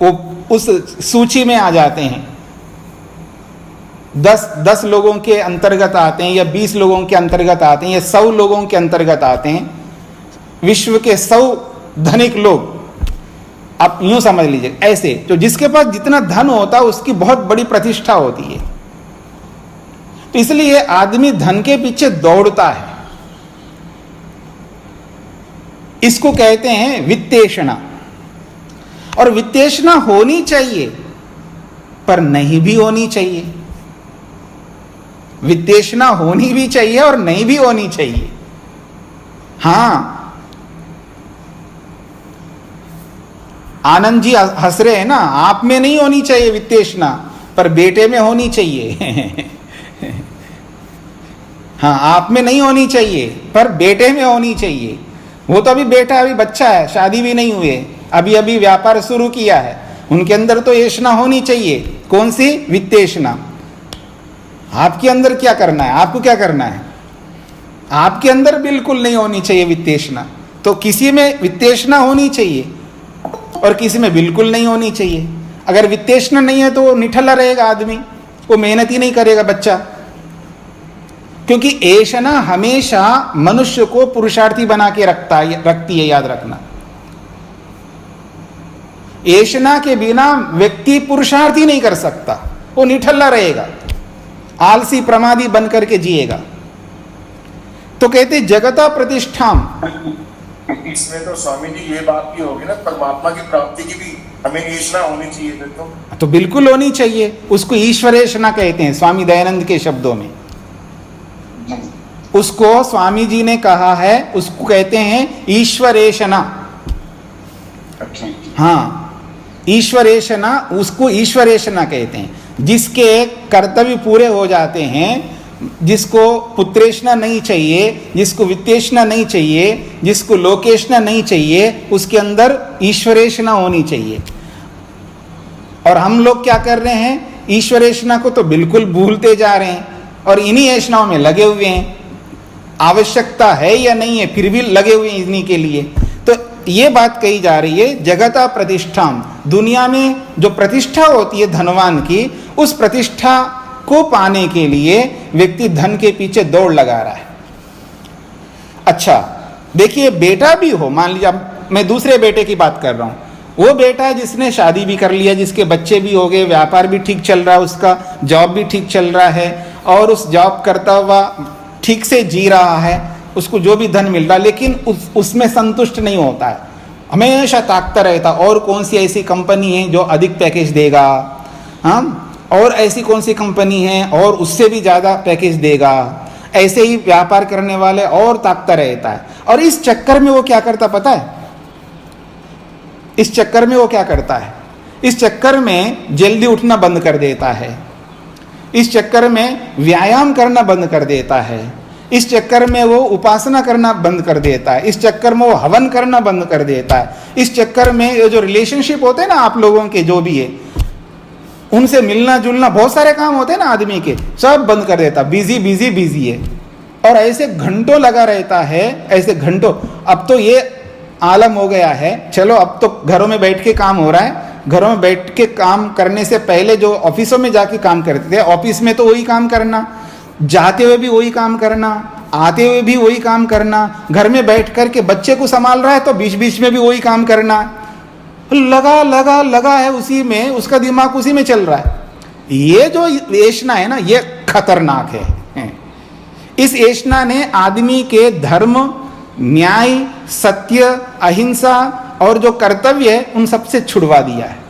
वो उस सूची में आ जाते हैं। 10 लोगों के अंतर्गत आते हैं, या 20 लोगों के अंतर्गत आते हैं, या 100 लोगों के अंतर्गत आते हैं। विश्व के 100 धनिक लोग, आप यूं समझ लीजिए। ऐसे तो जिसके पास जितना धन होता है उसकी बहुत बड़ी प्रतिष्ठा होती है। तो इसलिए आदमी धन के पीछे दौड़ता है। इसको कहते हैं वित्तेषणा। और वित्तेषणा होनी चाहिए पर नहीं भी होनी चाहिए। वित्तेषणा होनी भी चाहिए और नहीं भी होनी चाहिए। हाँ, आनंद जी हंस रहे हैं ना, आप में नहीं होनी चाहिए वित्तेषणा, पर बेटे में होनी चाहिए। हाँ, आप में नहीं होनी चाहिए पर बेटे में होनी चाहिए। वो तो अभी बेटा, अभी बच्चा है, शादी भी नहीं हुए, अभी व्यापार शुरू किया है, उनके अंदर तो ऐषणा होनी चाहिए। कौन सी? वित्तेषणा। आपके अंदर क्या करना है? आपको क्या करना है? आपके अंदर बिल्कुल नहीं होनी चाहिए वित्तेषणा। तो किसी में वित्तेषणा होनी चाहिए और किसी में बिल्कुल नहीं होनी चाहिए। अगर वित्तेषणा नहीं है तो वो निठल्ला रहेगा आदमी, वो मेहनत ही नहीं करेगा बच्चा। क्योंकि ऐषणा हमेशा मनुष्य को पुरुषार्थी बना के रखती है, याद रखना। ऐषणा के बिना व्यक्ति पुरुषार्थी नहीं कर सकता, वो निठल्ला रहेगा, आलसी प्रमादी बन करके जिएगा। तो कहते जगता प्रतिष्ठाम। इसमें तो स्वामी जी ये बात भी होगी ना, परमात्मा की प्राप्ति की भी हमें ऐषणा होनी चाहिए। तो बिल्कुल होनी चाहिए। उसको ईश्वरेषणा कहते हैं स्वामी दयानंद के शब्दों में। उसको स्वामी जी ने कहा है, उसको कहते हैं ईश्वरेषणा। हाँ, ईश्वरेषणा, उसको ईश्वरेषणा कहते हैं। जिसके कर्तव्य पूरे हो जाते हैं, जिसको पुत्रेषणा नहीं चाहिए, जिसको वित्तेषणा नहीं चाहिए, जिसको लोकेषणा नहीं चाहिए, उसके अंदर ईश्वरेषणा होनी चाहिए। और हम लोग क्या कर रहे हैं? ईश्वरेषणा को तो बिल्कुल भूलते जा रहे हैं और इन्हीं ऐषणाओं में लगे हुए हैं। आवश्यकता है या नहीं है, फिर भी लगे हुए हैं इन्हीं के लिए। तो ये बात कही जा रही है जगता प्रतिष्ठाम। दुनिया में जो प्रतिष्ठा होती है धनवान की, उस प्रतिष्ठा को पाने के लिए व्यक्ति धन के पीछे दौड़ लगा रहा है। अच्छा देखिए, बेटा भी हो, मान लीजिए, अब मैं दूसरे बेटे की बात कर रहा हूं। वो बेटा जिसने शादी भी कर लिया, जिसके बच्चे भी हो गए, व्यापार भी ठीक चल रहा है, उसका जॉब भी ठीक चल रहा है और उस जॉब करता हुआ ठीक से जी रहा है, उसको जो भी धन मिल रहा है, लेकिन उसमें संतुष्ट नहीं होता है, हमेशा ताकता रहता और कौन सी ऐसी कंपनी है जो अधिक पैकेज देगा, हाँ, और ऐसी कौन सी कंपनी है और उससे भी ज़्यादा पैकेज देगा। ऐसे ही व्यापार करने वाले और ताकता रहता है। और इस चक्कर में वो क्या करता पता है? इस चक्कर में वो क्या करता है? इस चक्कर में जल्दी उठना बंद कर देता है, इस चक्कर में व्यायाम करना बंद कर देता है, इस चक्कर में वो उपासना करना बंद कर देता है, इस चक्कर में वो हवन करना बंद कर देता है, इस चक्कर में ये जो रिलेशनशिप होते हैं ना आप लोगों के, जो भी है, उनसे मिलना जुलना, बहुत सारे काम होते हैं ना आदमी के, सब बंद कर देता। बिजी बिजी बिजी है और ऐसे घंटों लगा रहता है, ऐसे घंटों। अब तो ये आलम हो गया है, चलो अब तो घरों में बैठ के काम हो रहा है। घरों में बैठ के काम करने से पहले जो ऑफिसों में जाके काम करते थे, ऑफिस में तो वही काम करना, जाते हुए भी वही काम करना, आते हुए भी वही काम करना, घर में बैठ कर के बच्चे को संभाल रहा है तो बीच बीच में भी वही काम करना, लगा लगा लगा है उसी में, उसका दिमाग उसी में चल रहा है। ये जो ऐशना है ना, ये खतरनाक है। इस ऐशना ने आदमी के धर्म, न्याय, सत्य, अहिंसा और जो कर्तव्य है उन सबसे छुड़वा दिया है।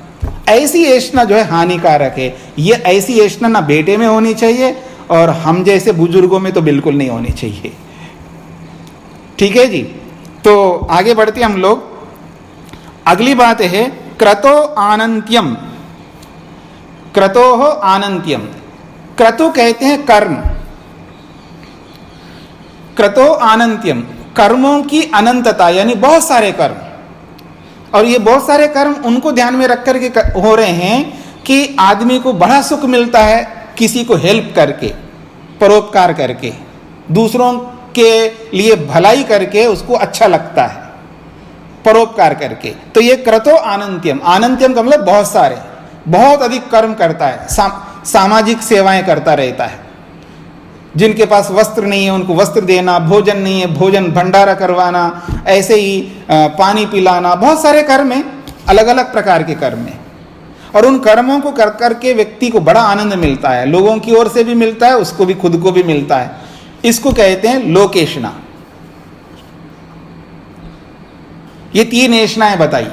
ऐसी ऐशना जो है हानिकारक है। ये ऐसी ऐशना ना बेटे में होनी चाहिए और हम जैसे बुजुर्गों में तो बिल्कुल नहीं होनी चाहिए। ठीक है जी, तो आगे बढ़ते हम लोग। अगली बात है क्रतो आनंत्यम। क्रतोः आनंत्यम, क्रतु कहते हैं कर्म, क्रतो आनंत्यम, कर्मों की अनंतता, यानी बहुत सारे कर्म। और ये बहुत सारे कर्म उनको ध्यान में रख करके हो रहे हैं कि आदमी को बड़ा सुख मिलता है किसी को हेल्प करके, परोपकार करके, दूसरों के लिए भलाई करके उसको अच्छा लगता है, परोपकार करके। तो ये क्रतो आनंत्यम, आनंत्यम का मतलब बहुत सारे, बहुत अधिक कर्म करता है, सामाजिक सेवाएं करता रहता है। जिनके पास वस्त्र नहीं है उनको वस्त्र देना, भोजन नहीं है भोजन भंडारा करवाना, ऐसे ही पानी पिलाना, बहुत सारे कर्म हैं, अलग अलग प्रकार के कर्म हैं। और उन कर्मों को कर करके व्यक्ति को बड़ा आनंद मिलता है, लोगों की ओर से भी मिलता है, उसको भी, खुद को भी मिलता है। इसको कहते हैं लोकेशना। ये 3 ऐशनाएं बताई।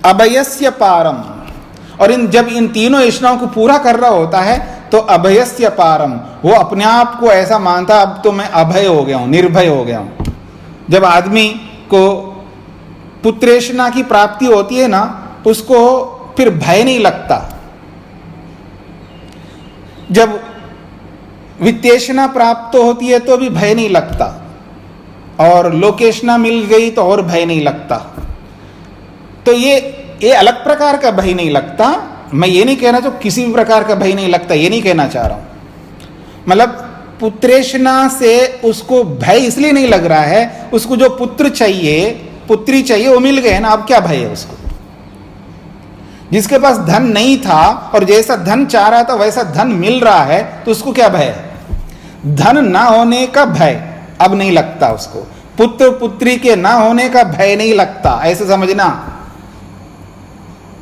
अभयस्य पारम, और जब इन तीनों ऐशनाओं को पूरा कर रहा होता है तो अभयस्य पारम, वो अपने आप को ऐसा मानता अब तो मैं अभय हो गया हूं, निर्भय हो गया हूं। जब आदमी को पुत्रेशना की प्राप्ति होती है ना, उसको फिर भय नहीं लगता। जब वित्तेशना प्राप्त होती है तो भी भय नहीं लगता, और लोकेशना मिल गई तो और भय नहीं लगता। तो ये अलग प्रकार का भय नहीं लगता। मैं ये नहीं कहना चाहता किसी भी प्रकार का भय नहीं लगता, ये नहीं कहना चाह रहा हूं। मतलब पुत्रेशना से उसको भय इसलिए नहीं लग रहा है, उसको जो पुत्र चाहिए, पुत्री चाहिए, वो मिल गए ना, अब क्या भय है उसको। जिसके पास धन नहीं था और जैसा धन चाह रहा था वैसा धन मिल रहा है तो उसको क्या भय है। धन ना होने का भय अब नहीं लगता उसको, पुत्र पुत्री के ना होने का भय नहीं लगता, ऐसे समझना।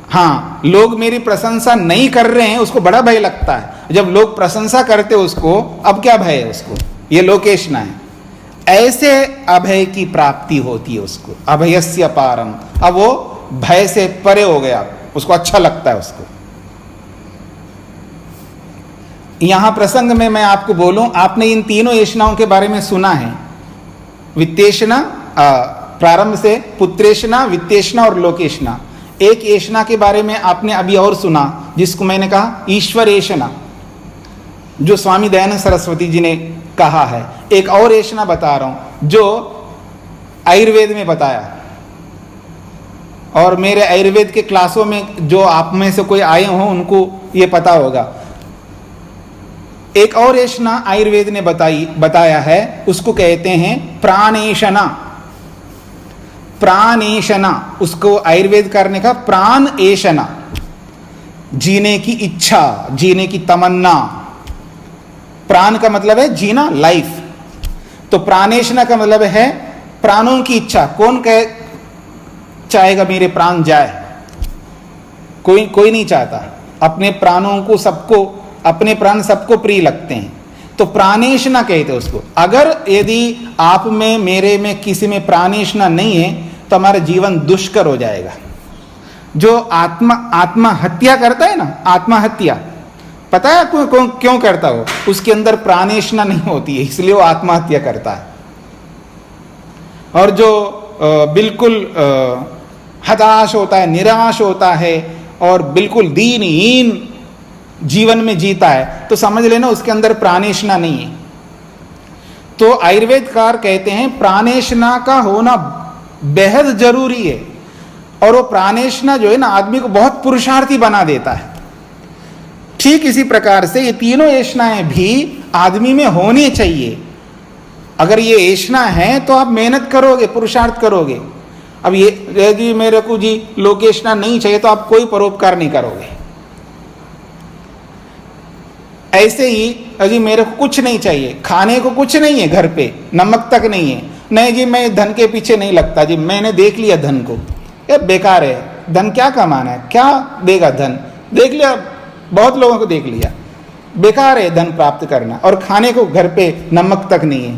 हाँ, लोग मेरी प्रशंसा नहीं कर रहे हैं उसको बड़ा भय लगता है, जब लोग प्रशंसा करते उसको अब क्या भय है उसको। ये लोकेशना है। ऐसे अभय की प्राप्ति होती है उसको, अभयस्य पारम। अब वो भय से परे हो गया, उसको अच्छा लगता है उसको। यहां प्रसंग में मैं आपको बोलूं, आपने इन तीनों ऐशनाओं के बारे में सुना है। वित्तेशना, प्रारंभ से पुत्रेशना, वित्तेशना और लोकेशना। एक ऐशना के बारे में आपने अभी और सुना, जिसको मैंने कहा ईश्वर ऐशना, जो स्वामी दयानंद सरस्वती जी ने कहा है। एक और ऐशना बता रहा हूं जो आयुर्वेद में बताया, और मेरे आयुर्वेद के क्लासों में जो आप में से कोई आए हों उनको ये पता होगा। एक और ऐशना आयुर्वेद ने बताया है, उसको कहते हैं प्राणेशना। प्राणेशना, उसको आयुर्वेद करने का प्राण ऐशना, जीने की इच्छा, जीने की तमन्ना। प्राण का मतलब है जीना, लाइफ। तो प्राणेशना का मतलब है प्राणों की इच्छा। कौन चाहेगा मेरे प्राण जाए? कोई नहीं चाहता। अपने प्राणों को सबको, अपने प्राण सबको प्रिय लगते हैं। तो प्राणेशना कहते हैं उसको। अगर यदि आप में, मेरे में, किसी में प्राणेशना नहीं है तो हमारा जीवन दुष्कर हो जाएगा। जो आत्महत्या करता है ना, आत्महत्या, पता है क्यों करता हो? उसके अंदर प्राणेशना नहीं होती है, इसलिए वो आत्महत्या करता है। और जो बिल्कुल हताश होता है, निराश होता है और बिल्कुल दीनहीन जीवन में जीता है, तो समझ लेना उसके अंदर प्राणेशना नहीं है। तो आयुर्वेदकार कहते हैं प्राणेशना का होना बेहद जरूरी है। और वो प्राणेशना जो है ना, आदमी को बहुत पुरुषार्थी बना देता है। ठीक इसी प्रकार से ये तीनों ऐशनाएं भी आदमी में होनी चाहिए। अगर ये ऐशना है तो आप मेहनत करोगे, पुरुषार्थ करोगे। अब ये यदि मेरे को जी लोकेशना नहीं चाहिए तो आप कोई परोपकार नहीं करोगे। ऐसे ही अजी मेरे को कुछ नहीं चाहिए, खाने को कुछ नहीं है घर पे, नमक तक नहीं है, नहीं जी मैं धन के पीछे नहीं लगता जी, मैंने देख लिया धन को, ये बेकार है, धन क्या कमाना है, क्या देगा धन, देख लिया, बहुत लोगों को देख लिया, बेकार है धन प्राप्त करना, और खाने को घर पे नमक तक नहीं है,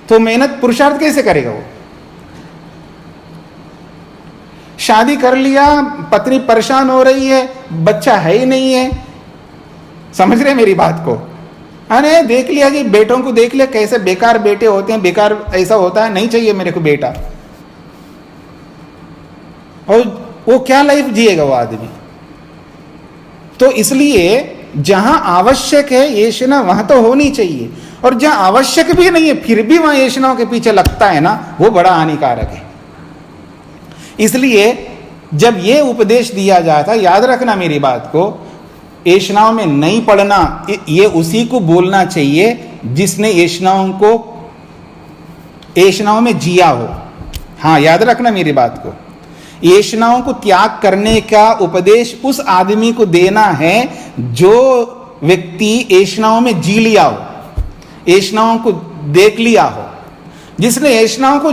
तो मेहनत पुरुषार्थ कैसे करेगा वो। शादी कर लिया, पत्नी परेशान हो रही है, बच्चा है ही नहीं है, समझ रहे मेरी बात को, अरे देख लिया कि बेटों को देख लिया कैसे बेकार बेटे होते हैं, बेकार ऐसा होता है, नहीं चाहिए मेरे को बेटा, और वो क्या लाइफ जिएगा वो आदमी। तो इसलिए जहां आवश्यक है येषणा वहां तो होनी चाहिए, और जहां आवश्यक भी नहीं है फिर भी वहां येषणाओं के पीछे लगता है ना, वो बड़ा हानिकारक है। इसलिए जब ये उपदेश दिया जाता, याद रखना मेरी बात को, येषणाओं में नहीं पड़ना, ये उसी को बोलना चाहिए जिसने येषणाओं में जिया हो। हाँ याद रखना मेरी बात को, येषणाओं को त्याग करने का उपदेश उस आदमी को देना है जो व्यक्ति येषणाओं में जी लिया हो, येषणाओं को देख लिया हो। जिसने येषणाओं को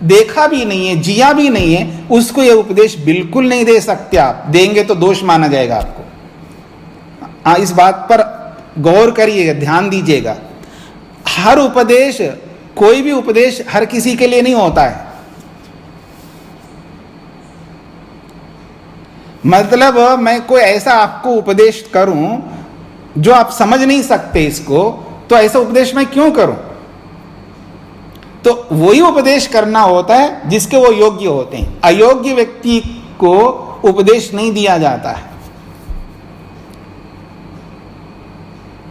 देखा भी नहीं है, जिया भी नहीं है, उसको यह उपदेश बिल्कुल नहीं दे सकते आप, देंगे तो दोष माना जाएगा आपको। इस बात पर गौर करिएगा, ध्यान दीजिएगा। हर उपदेश, कोई भी उपदेश हर किसी के लिए नहीं होता है। मतलब मैं कोई ऐसा आपको उपदेश करूं जो आप समझ नहीं सकते इसको, तो ऐसा उपदेश मैं क्यों करूं। तो वही उपदेश करना होता है जिसके वो योग्य होते हैं। अयोग्य व्यक्ति को उपदेश नहीं दिया जाता है।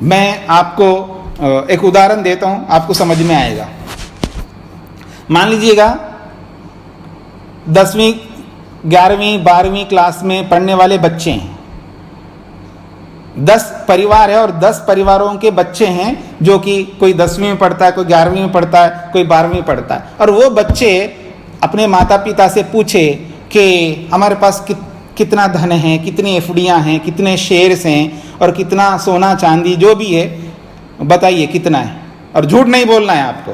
मैं आपको एक उदाहरण देता हूं, आपको समझ में आएगा। मान लीजिएगा 10वीं 11वीं 12वीं क्लास में पढ़ने वाले बच्चे हैं, 10 परिवार है और 10 परिवारों के बच्चे हैं, जो कि कोई 10वीं में पढ़ता है, कोई 11वीं में पढ़ता है, कोई 12वीं में पढ़ता है। और वो बच्चे अपने माता पिता से पूछे कि हमारे पास कितना धन है, कितनी एफडियां हैं, कितने शेयर्स हैं, और कितना सोना चांदी जो भी है बताइए कितना है। और झूठ नहीं बोलना है आपको,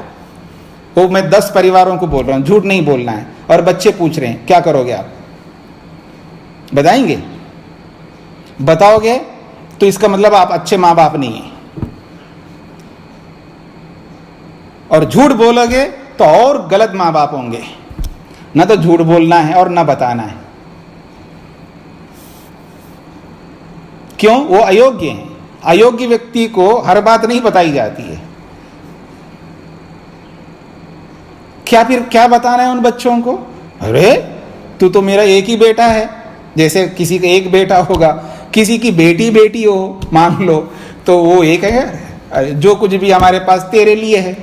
वो मैं 10 परिवारों को बोल रहा हूँ, झूठ नहीं बोलना है। और बच्चे पूछ रहे हैं क्या करोगे आप, बताएंगे? बताओगे तो इसका मतलब आप अच्छे माँ बाप नहीं है, और झूठ बोलोगे तो और गलत माँ बाप होंगे। ना तो झूठ बोलना है और ना बताना है। क्यों? वो अयोग्य हैं। अयोग्य व्यक्ति को हर बात नहीं बताई जाती है। क्या बताना है उन बच्चों को? अरे तू तो मेरा एक ही बेटा है, जैसे किसी का एक बेटा होगा, किसी की बेटी हो मान लो, तो वो एक है, जो कुछ भी हमारे पास तेरे लिए है,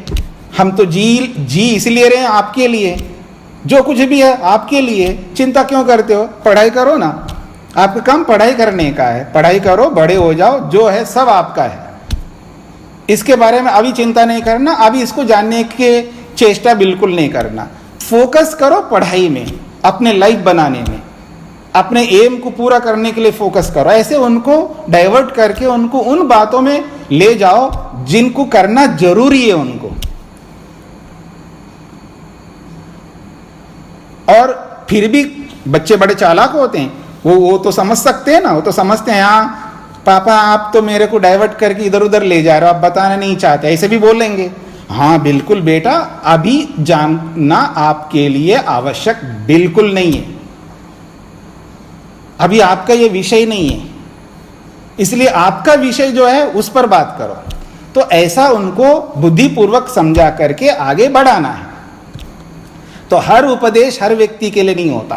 हम तो जी इसलिए रहे हैं आपके लिए, जो कुछ भी है आपके लिए, चिंता क्यों करते हो? पढ़ाई करो ना, आपका काम पढ़ाई करने का है, पढ़ाई करो, बड़े हो जाओ, जो है सब आपका है। इसके बारे में अभी चिंता नहीं करना, अभी इसको जानने के चेष्टा बिल्कुल नहीं करना। फोकस करो पढ़ाई में, अपने लाइफ बनाने में, अपने एम को पूरा करने के लिए फोकस करो। ऐसे उनको डाइवर्ट करके उनको उन बातों में ले जाओ जिनको करना जरूरी है उनको। और फिर भी बच्चे बड़े चालाक होते हैं, वो तो समझ सकते हैं ना, वो तो समझते हैं हाँ पापा आप तो मेरे को डाइवर्ट करके इधर उधर ले जा रहे हो, आप बताना नहीं चाहते, ऐसे भी बोलेंगे। हाँ बिल्कुल बेटा, अभी जानना आपके लिए आवश्यक बिल्कुल नहीं है, अभी आपका ये विषय नहीं है, इसलिए आपका विषय जो है उस पर बात करो। तो ऐसा उनको बुद्धिपूर्वक समझा करके आगे बढ़ाना है। तो हर उपदेश हर व्यक्ति के लिए नहीं होता।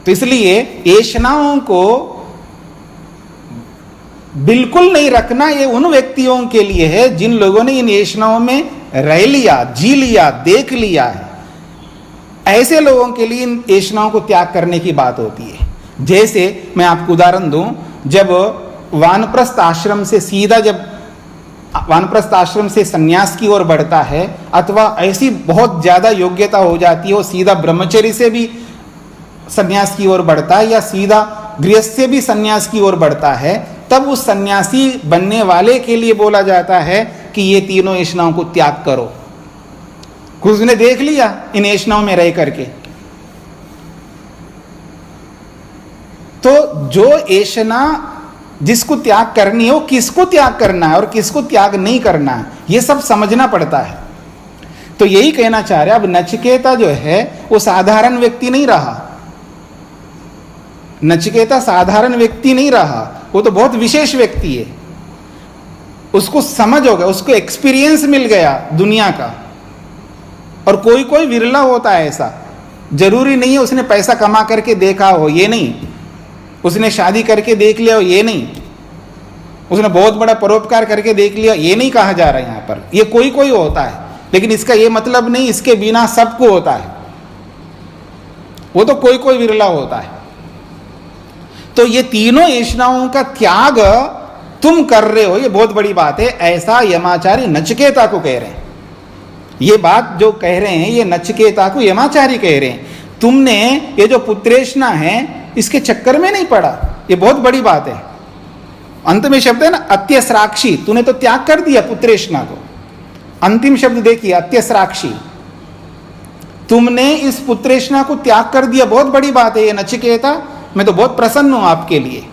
तो इसलिए येषणाओं को बिल्कुल नहीं रखना, ये उन व्यक्तियों के लिए है जिन लोगों ने इन येषणाओं में रह लिया, जी लिया, देख लिया है। ऐसे लोगों के लिए इन येषणाओं को त्याग करने की बात होती है। जैसे मैं आपको उदाहरण दूं, जब वानप्रस्थ आश्रम से सीधा, जब वानप्रस्थ आश्रम से संन्यास की ओर बढ़ता है, अथवा ऐसी बहुत ज्यादा योग्यता हो जाती है वो सीधा ब्रह्मचर्य से भी संन्यास की ओर बढ़ता है, या सीधा गृहस्थ्य भी सन्यास की ओर बढ़ता है, तब उस सन्यासी बनने वाले के लिए बोला जाता है कि ये तीनों ऐषणाओं को त्याग करो। कुछ ने देख लिया इन ऐषणाओं में रह करके, तो जो ऐषणा जिसको त्याग करनी है वो किसको त्याग करना है और किसको त्याग नहीं करना है, ये सब समझना पड़ता है। तो यही कहना चाह रहे, अब नचिकेता जो है वो साधारण व्यक्ति नहीं रहा, नचिकेता साधारण व्यक्ति नहीं रहा, वो तो बहुत विशेष व्यक्ति है। उसको समझ हो गया, उसको एक्सपीरियंस मिल गया दुनिया का। और कोई कोई विरला होता है ऐसा, जरूरी नहीं है उसने पैसा कमा करके देखा हो, ये नहीं, उसने शादी करके देख लिया हो, ये नहीं, उसने बहुत बड़ा परोपकार करके देख लिया, ये नहीं कहा जा रहा है यहां पर। ये कोई कोई होता है, लेकिन इसका ये मतलब नहीं इसके बिना सबको होता है, वो तो कोई कोई विरला होता है। तो ये तीनों ऐषणाओं का त्याग तुम कर रहे हो, ये बहुत बड़ी बात है, ऐसा यमाचार्य नचिकेता को कह रहे हैं। ये बात जो कह रहे हैं ये नचिकेता को यमाचार्य कह रहे हैं, तुमने ये जो पुत्रेषणा है इसके चक्कर में नहीं पड़ा, ये बहुत बड़ी बात है। अंत में शब्द है ना अत्यस्राक्षी, तूने तो त्याग कर दिया पुत्रेषणा को। अंतिम शब्द देखिए अत्यस्राक्षी, तुमने इस पुत्रेषणा को त्याग कर दिया, बहुत बड़ी बात है ये नचिकेता, मैं तो बहुत प्रसन्न हूं आपके लिए।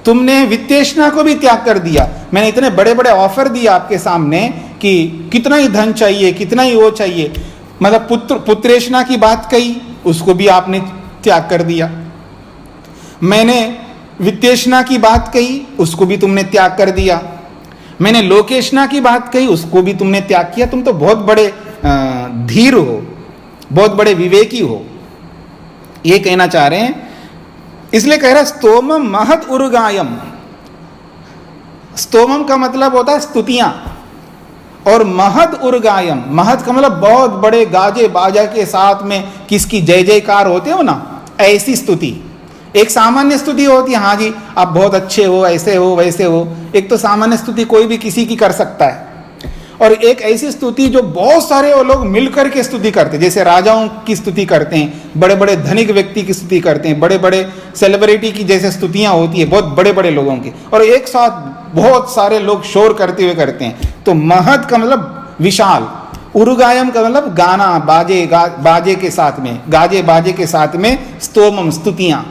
तुमने वित्तेषणा को भी त्याग कर दिया, मैंने इतने बड़े बड़े ऑफर दिए आपके सामने कि कितना ही धन चाहिए, कितना ही वो चाहिए, मतलब पुत्रेषणा की बात कही, उसको भी आपने त्याग कर दिया। मैंने वित्तेषणा की बात कही, उसको भी तुमने त्याग कर दिया। मैंने लोकेषणा की बात कही, उसको भी तुमने त्याग किया। तुम तो बहुत बड़े धीर हो, बहुत बड़े विवेकी हो, ये कहना चाह रहे हैं। इसलिए कह रहा स्तोमम महत उर्गायम, स्तोमम का मतलब होता है स्तुतियां, और महद उर्गायम, महद का मतलब बहुत बड़े गाजे बाजा के साथ में किसकी जय जयकार होते हो ना, ऐसी स्तुति। एक सामान्य स्तुति होती है, हाँ जी आप बहुत अच्छे हो, ऐसे हो वैसे हो, एक तो सामान्य स्तुति कोई भी किसी की कर सकता है, और एक ऐसी स्तुति जो बहुत सारे वो लोग मिलकर के स्तुति करते हैं, जैसे राजाओं की स्तुति करते हैं, बड़े बड़े धनिक व्यक्ति की स्तुति करते हैं, बड़े बड़े सेलिब्रिटी की जैसे स्तुतियां होती है बहुत बड़े बड़े लोगों की, और एक साथ बहुत सारे लोग शोर करते हुए करते हैं। तो महद का मतलब विशाल, उर्गायम का मतलब गाना, बाजे के साथ में, गाजे बाजे के साथ में, स्तोमम स्तुतियां।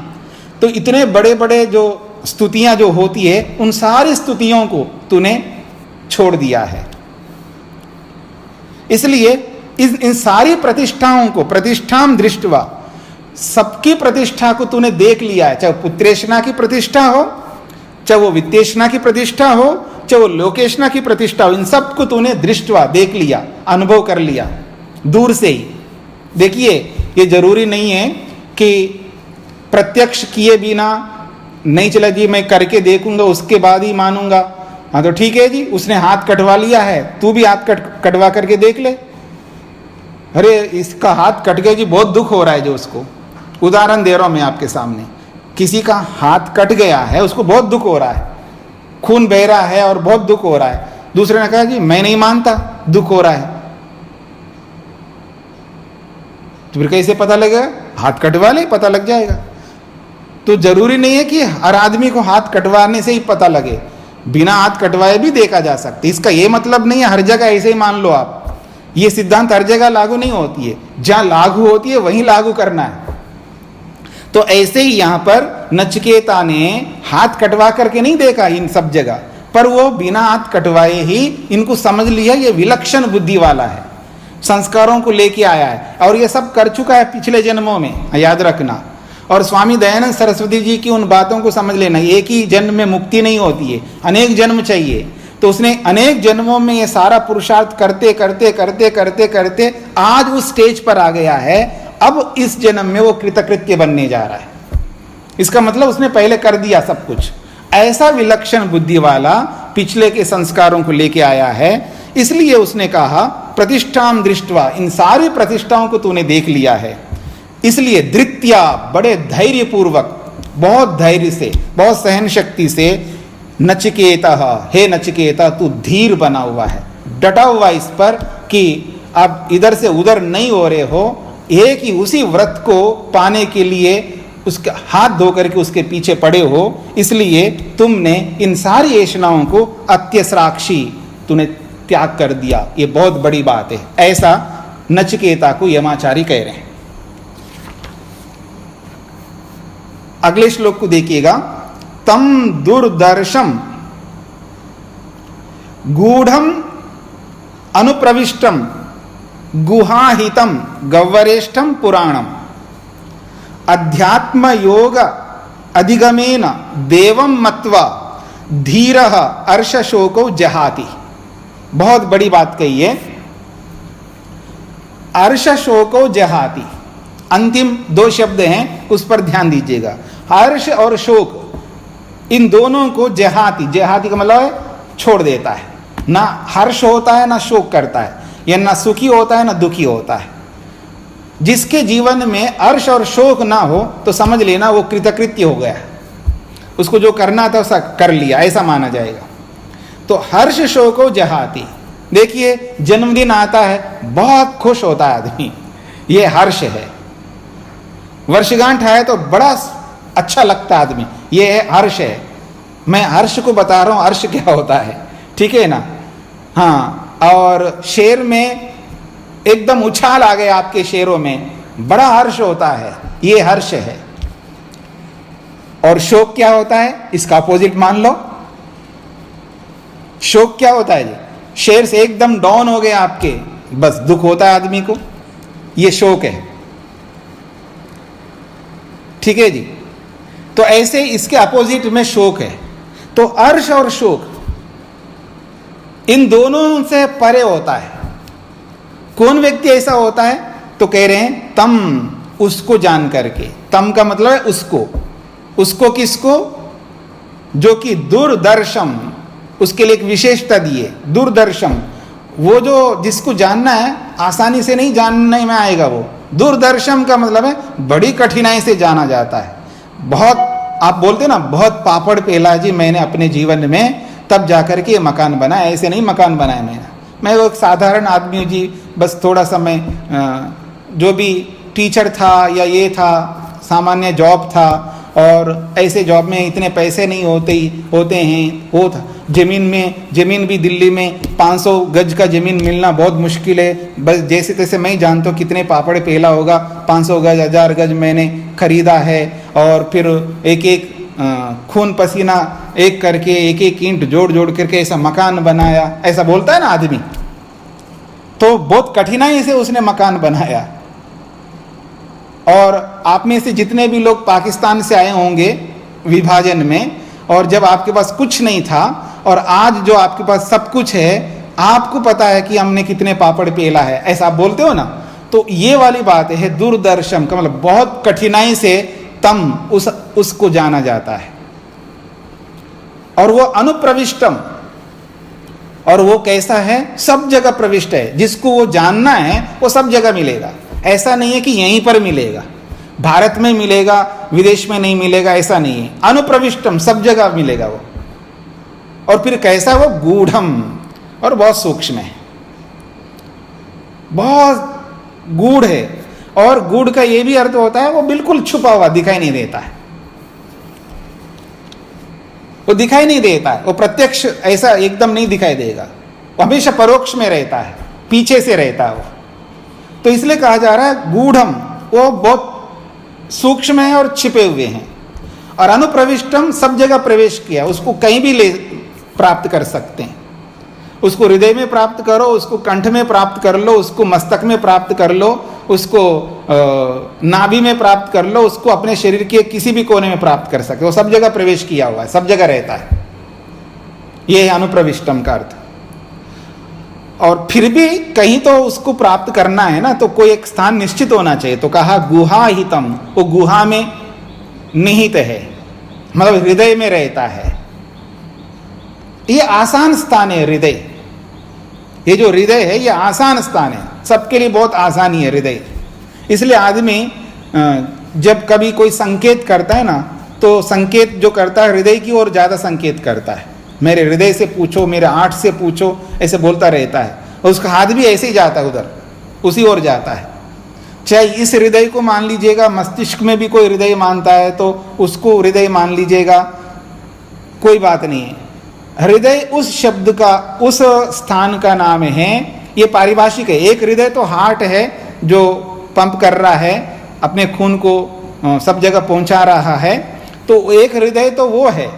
तो इतने बड़े बड़े जो स्तुतियां जो होती है उन सारी स्तुतियों को तूने छोड़ दिया है। इसलिए इन सारी प्रतिष्ठाओं को, प्रतिष्ठाम दृष्टवा, सबकी प्रतिष्ठा को तूने देख लिया है, चाहे पुत्रेषणा की प्रतिष्ठा हो, चाहे वो वित्तेषणा की प्रतिष्ठा हो, चाहे वो लोकेषणा की प्रतिष्ठा हो, इन सबको तूने दृष्टवा देख लिया, अनुभव कर लिया दूर से ही। देखिए ये जरूरी नहीं है कि प्रत्यक्ष किए बिना नहीं चला जी मैं करके देखूंगा उसके बाद ही मानूंगा। हाँ तो ठीक है जी, उसने हाथ कटवा लिया है, तू भी हाथ कटवा करके देख ले। अरे इसका हाथ कट गया जी, बहुत दुख हो रहा है जो उसको, उदाहरण दे रहा हूं मैं आपके सामने, किसी का हाथ कट गया है, उसको बहुत दुख हो रहा है, खून बह रहा है और बहुत दुख हो रहा है। दूसरे ने कहा जी मैं नहीं मानता, दुख हो रहा है। तो फिर कैसे पता लगेगा? हाथ कटवा ले, पता लग जाएगा। तो जरूरी नहीं है कि हर आदमी को हाथ कटवाने से ही पता लगे, बिना हाथ कटवाए भी देखा जा सकता है। इसका ये मतलब नहीं है हर जगह ऐसे ही मान लो आप, ये सिद्धांत हर जगह लागू नहीं होती है, जहां लागू होती है वहीं लागू करना है। तो ऐसे ही यहां पर नचिकेता ने हाथ कटवा करके नहीं देखा इन सब जगह, पर वो बिना हाथ कटवाए ही इनको समझ लिया ये विलक्षण बुद्धि वाला है, संस्कारों को लेके आया है, और ये सब कर चुका है पिछले जन्मों में, याद रखना। और स्वामी दयानंद सरस्वती जी की उन बातों को समझ लेना, एक ही जन्म में मुक्ति नहीं होती है, अनेक जन्म चाहिए। तो उसने अनेक जन्मों में ये सारा पुरुषार्थ करते करते करते करते करते आज उस स्टेज पर आ गया है, अब इस जन्म में वो कृतकृत्य बनने जा रहा है। इसका मतलब उसने पहले कर दिया सब कुछ। ऐसा विलक्षण बुद्धि वाला पिछले के संस्कारों को लेके आया है, इसलिए उसने कहा प्रतिष्ठाम दृष्टवा, इन सारी प्रतिष्ठाओं को तूने देख लिया है, इसलिए धृत्या, बड़े धैर्य पूर्वक, बहुत धैर्य से, बहुत सहन शक्ति से, नचिकेता, हे नचिकेता तू धीर बना हुआ है, डटा हुआ इस पर कि आप इधर से उधर नहीं हो रहे हो, एक ही उसी व्रत को पाने के लिए उसका हाथ धो करके उसके पीछे पड़े हो, इसलिए तुमने इन सारी ऐशनाओं को अत्यसराक्षी तूने त्याग कर दिया। ये बहुत बड़ी बात है। ऐसा नचिकेता को यमाचारी कह रहे हैं। अगले श्लोक को देखिएगा। तम दुर्दर्शम गूढ़म अनुप्रविष्टम गुहाहितम गव्वरेष्ठम पुराणम अध्यात्म योग अधिगमेन देवम मत्वा धीरः अर्षशोको जहाति। बहुत बड़ी बात कही है। अर्षशोको जहाति, अंतिम दो शब्द हैं, उस पर ध्यान दीजिएगा। हर्ष और शोक इन दोनों को जहाति, जहाति का मतलब है छोड़ देता है। ना हर्ष होता है ना शोक करता है, या ना सुखी होता है ना दुखी होता है। जिसके जीवन में हर्ष और शोक ना हो तो समझ लेना वो कृतकृत्य हो गया, उसको जो करना था उसका कर लिया, ऐसा माना जाएगा। तो हर्ष शोको जहाति। देखिए जन्मदिन आता है, बहुत खुश होता है आदमी, ये हर्ष है। वर्षगांठ आए तो बड़ा अच्छा लगता है आदमी, ये है हर्ष है। मैं हर्ष को बता रहा हूं हर्ष क्या होता है, ठीक है ना। हाँ, और शेर में एकदम उछाल आ गए आपके शेरों में, बड़ा हर्ष होता है, ये हर्ष है। और शोक क्या होता है, इसका अपोजिट मान लो। शोक क्या होता है जी, शेर से एकदम डाउन हो गए आपके, बस दुख होता है आदमी को, ये शोक है, ठीक है जी। तो ऐसे इसके अपोजिट में शोक है। तो हर्ष और शोक इन दोनों से परे होता है। कौन व्यक्ति ऐसा होता है, तो कह रहे हैं तम, उसको जान करके। तम का मतलब है उसको, उसको किसको, जो कि दुर्दर्शम, उसके लिए एक विशेषता दिए दुर्दर्शम। वो जो जिसको जानना है आसानी से नहीं जानने में आएगा, वो दुर्दर्शम का मतलब है बड़ी कठिनाई से जाना जाता है। बहुत आप बोलते ना बहुत पापड़ पेला जी मैंने अपने जीवन में, तब जाकर के ये मकान बना, ऐसे नहीं मकान बनाया मैंने। मैं वो एक साधारण आदमी हूँ जी, बस थोड़ा समय जो भी टीचर था या ये था, सामान्य जॉब था, और ऐसे जॉब में इतने पैसे नहीं होते हैं। वो था जमीन भी दिल्ली में 500 गज का ज़मीन मिलना बहुत मुश्किल है। बस जैसे तैसे मैं ही जानता हूँ कितने पापड़ पेला होगा, 500 गज 1000 गज मैंने खरीदा है, और फिर एक एक खून पसीना एक करके एक एक ईंट जोड़ जोड़ करके ऐसा मकान बनाया, ऐसा बोलता है ना आदमी। तो बहुत कठिनाई से उसने मकान बनाया। और आप में से जितने भी लोग पाकिस्तान से आए होंगे विभाजन में, और जब आपके पास कुछ नहीं था और आज जो आपके पास सब कुछ है, आपको पता है कि हमने कितने पापड़ पेला है, ऐसा आप बोलते हो ना। तो ये वाली बात है दुर्दर्शम का मतलब बहुत कठिनाई से तम उसको जाना जाता है। और वो अनुप्रविष्टम, और वो कैसा है, सब जगह प्रविष्ट है। जिसको वो जानना है वो सब जगह मिलेगा। ऐसा नहीं है कि यहीं पर मिलेगा, भारत में मिलेगा विदेश में नहीं मिलेगा, ऐसा नहीं है। अनुप्रविष्टम, सब जगह मिलेगा वो। और फिर कैसा, वो गूढ़म, और बहुत सूक्ष्म है, बहुत गूढ़ है। और गूढ़ का ये भी अर्थ होता है वो बिल्कुल छुपा हुआ, दिखाई नहीं देता है, वो दिखाई नहीं देता है, वो प्रत्यक्ष ऐसा एकदम नहीं दिखाई देगा, वो हमेशा परोक्ष में रहता है, पीछे से रहता है वो। तो इसलिए कहा जा रहा है गूढ़म, वो बहुत सूक्ष्म है और छिपे हुए हैं। और अनुप्रविष्टम, सब जगह प्रवेश किया, उसको कहीं भी ले प्राप्त कर सकते हैं। उसको हृदय में प्राप्त करो, उसको कंठ में प्राप्त कर लो, उसको मस्तक में प्राप्त कर लो, उसको नाभि में प्राप्त कर लो, उसको अपने शरीर के किसी भी कोने में प्राप्त कर सकते हो। सब जगह प्रवेश किया हुआ है, सब जगह रहता है। यह है अनुप्रविष्टम का अर्थ। और फिर भी कहीं तो उसको प्राप्त करना है ना, तो कोई एक स्थान निश्चित होना चाहिए। तो कहा गुहाहितम, वो गुहा में निहित है, मतलब हृदय में रहता है। ये आसान स्थान है हृदय। ये जो हृदय है ये आसान स्थान है, सबके लिए बहुत आसानी है हृदय। इसलिए आदमी जब कभी कोई संकेत करता है ना, तो संकेत जो करता है हृदय की ओर ज़्यादा संकेत करता है। मेरे हृदय से पूछो, मेरे आंट से पूछो, ऐसे बोलता रहता है। और उसका हाथ भी ऐसे ही जाता है उधर, उसी ओर जाता है। चाहे इस हृदय को मान लीजिएगा, मस्तिष्क में भी कोई हृदय मानता है तो उसको हृदय मान लीजिएगा, कोई बात नहीं है। हृदय उस शब्द का, उस स्थान का नाम है, ये पारिभाषिक है। एक हृदय तो हार्ट है जो पंप कर रहा है, अपने खून को सब जगह पहुंचा रहा है, तो एक हृदय तो वो है,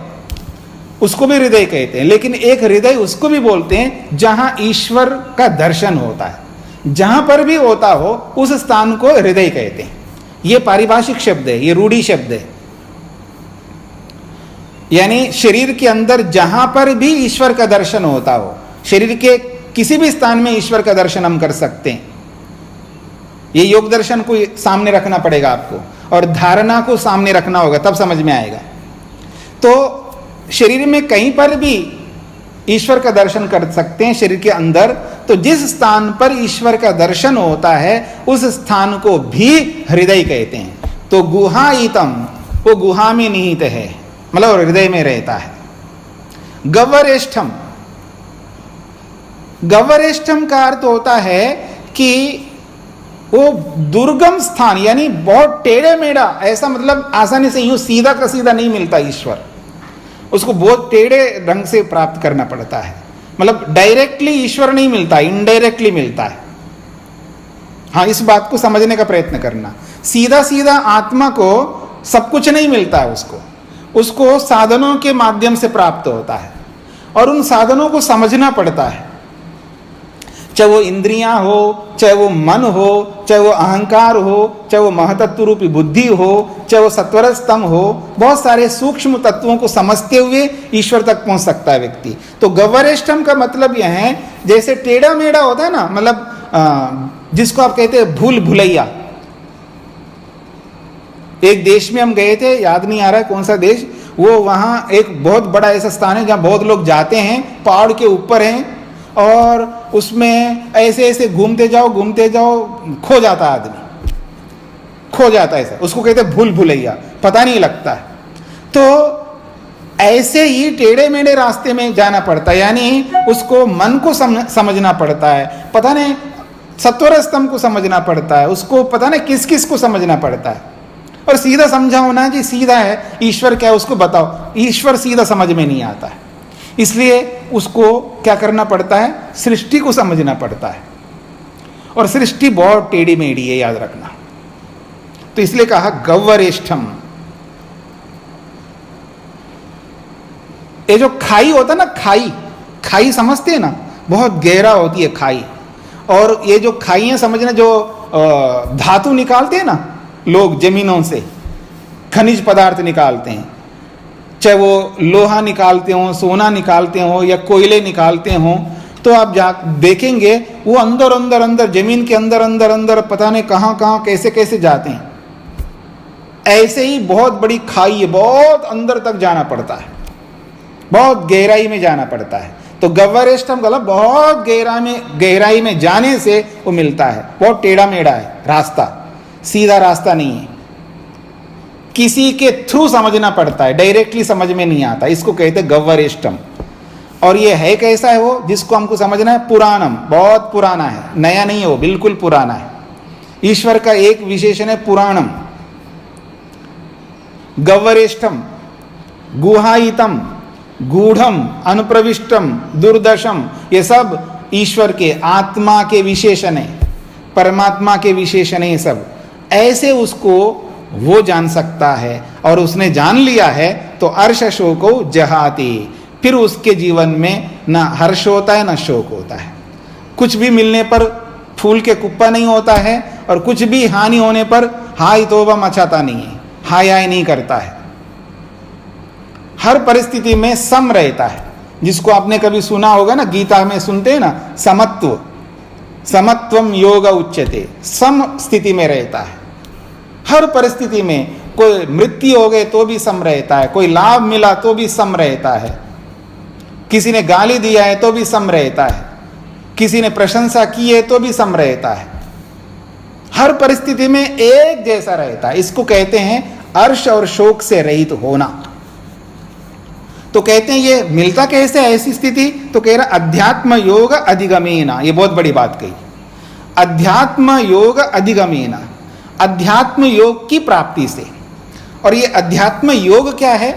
उसको भी हृदय कहते हैं। लेकिन एक हृदय उसको भी बोलते हैं जहां ईश्वर का दर्शन होता है, जहां पर भी होता हो उस स्थान को हृदय कहते हैं। ये पारिभाषिक शब्द है, ये रूढ़ी शब्द है। यानी शरीर के अंदर जहां पर भी ईश्वर का दर्शन होता हो, शरीर के किसी भी स्थान में ईश्वर का दर्शन हम कर सकते हैं। ये योग दर्शन को सामने रखना पड़ेगा आपको, और धारणा को सामने रखना होगा, तब समझ में आएगा। तो शरीर में कहीं पर भी ईश्वर का दर्शन कर सकते हैं शरीर के अंदर। तो जिस स्थान पर ईश्वर का दर्शन होता है उस स्थान को भी हृदय कहते हैं। तो गुहाईतम, वो गुहा में निहित है, मतलब हृदय में रहता है। गव्वरेष्ठम, गव्वरेष्ठम का अर्थ होता है कि वो दुर्गम स्थान, यानी बहुत टेढ़े मेढ़ा, ऐसा मतलब आसानी से यूं सीधा का सीधा नहीं मिलता ईश्वर, उसको बहुत टेढ़े ढंग से प्राप्त करना पड़ता है। मतलब डायरेक्टली ईश्वर नहीं मिलता, इनडायरेक्टली मिलता है। हाँ, इस बात को समझने का प्रयत्न करना। सीधा सीधा आत्मा को सब कुछ नहीं मिलता है, उसको साधनों के माध्यम से प्राप्त होता है, और उन साधनों को समझना पड़ता है। चाहे वो इंद्रियां हो, चाहे वो मन हो, चाहे वो अहंकार हो, चाहे वो महतत्व रूपी बुद्धि हो, चाहे वो सत्वर स्तंभ हो, बहुत सारे सूक्ष्म तत्वों को समझते हुए ईश्वर तक पहुंच सकता है व्यक्ति। तो गव्वरेष्ठम का मतलब यह है, जैसे टेढ़ा मेढ़ा होता है ना, मतलब जिसको आप कहते हैं भूल भुलैया। एक देश में हम गए थे, याद नहीं आ रहा है कौन सा देश, वो वहां एक बहुत बड़ा ऐसा स्थान है जहां बहुत लोग जाते हैं, पहाड़ के ऊपर हैं, और उसमें ऐसे ऐसे घूमते जाओ खो जाता है आदमी, खो जाता है। ऐसा उसको कहते हैं भूल भुलैया, पता नहीं लगता है। तो ऐसे ही टेढ़े मेढ़े रास्ते में जाना पड़ता है, यानी उसको मन को समझना पड़ता है, पता नहीं सत्वर स्तंभ को समझना पड़ता है, उसको पता नहीं किस किस को समझना पड़ता है। और सीधा समझा होना जी, सीधा है ईश्वर क्या है उसको बताओ, ईश्वर सीधा समझ में नहीं आता है। इसलिए उसको क्या करना पड़ता है, सृष्टि को समझना पड़ता है, और सृष्टि बहुत टेढ़ी मेढ़ी है, याद रखना। तो इसलिए कहा गव्वरेष्ठम। ये जो खाई होता है ना, खाई समझते हैं ना, बहुत गहरा होती है खाई। और ये जो खाई है समझना, जो धातु निकालते हैं ना लोग जमीनों से, खनिज पदार्थ निकालते हैं, चाहे वो लोहा निकालते हो, सोना निकालते हो, या कोयले निकालते हो, तो आप जा देखेंगे वो अंदर अंदर अंदर जमीन के अंदर अंदर अंदर पता नहीं कहाँ कहाँ कैसे कैसे जाते हैं। ऐसे ही बहुत बड़ी खाई है, बहुत अंदर तक जाना पड़ता है, बहुत गहराई में जाना पड़ता है। तो गव्वरेष्ठम मतलब बहुत गहराई में जाने से वो मिलता है। बहुत टेढ़ा मेढ़ा है रास्ता, सीधा रास्ता नहीं है, किसी के थ्रू समझना पड़ता है, डायरेक्टली समझ में नहीं आता। इसको कहते हैं गव्वरेष्ठम। और ये है कैसा है वो, जिसको हमको समझना है, पुराणम, बहुत पुराना है, नया नहीं है वो, बिल्कुल पुराना है। ईश्वर का एक विशेषण है पुराणम। गव्वरेष्ठम, गुहायितम, गूढ़म, अनुप्रविष्टम, दुर्दशम, ये सब ईश्वर के, आत्मा के विशेषण है, परमात्मा के विशेषण है। ये सब ऐसे उसको वो जान सकता है, और उसने जान लिया है तो अर्श शोको जहाती, फिर उसके जीवन में ना हर्ष होता है ना शोक होता है। कुछ भी मिलने पर फूल के कुप्पा नहीं होता है, और कुछ भी हानि होने पर हाय तौबा मचाता नहीं है, हाय हाय नहीं करता है। हर परिस्थिति में सम रहता है, जिसको आपने कभी सुना होगा ना, गीता में सुनते हैं ना, समत्वम योग उच्यते, सम स्थिति में रहता है। हर परिस्थिति में, कोई मृत्यु हो गए तो भी सम रहता है, कोई लाभ मिला तो भी सम रहता है, किसी ने गाली दिया है तो भी सम रहता है, किसी ने प्रशंसा की है तो भी सम रहता है। हर परिस्थिति में एक जैसा रहता है। इसको कहते हैं अर्श और शोक से रहित होना। तो कहते हैं ये मिलता कैसे ऐसी स्थिति, तो कह रहा अध्यात्म योग अधिगमेना। ये बहुत बड़ी बात कही, अध्यात्म योग अधिगमेना। अध्यात्म योग की प्राप्ति से। और ये अध्यात्म योग क्या है?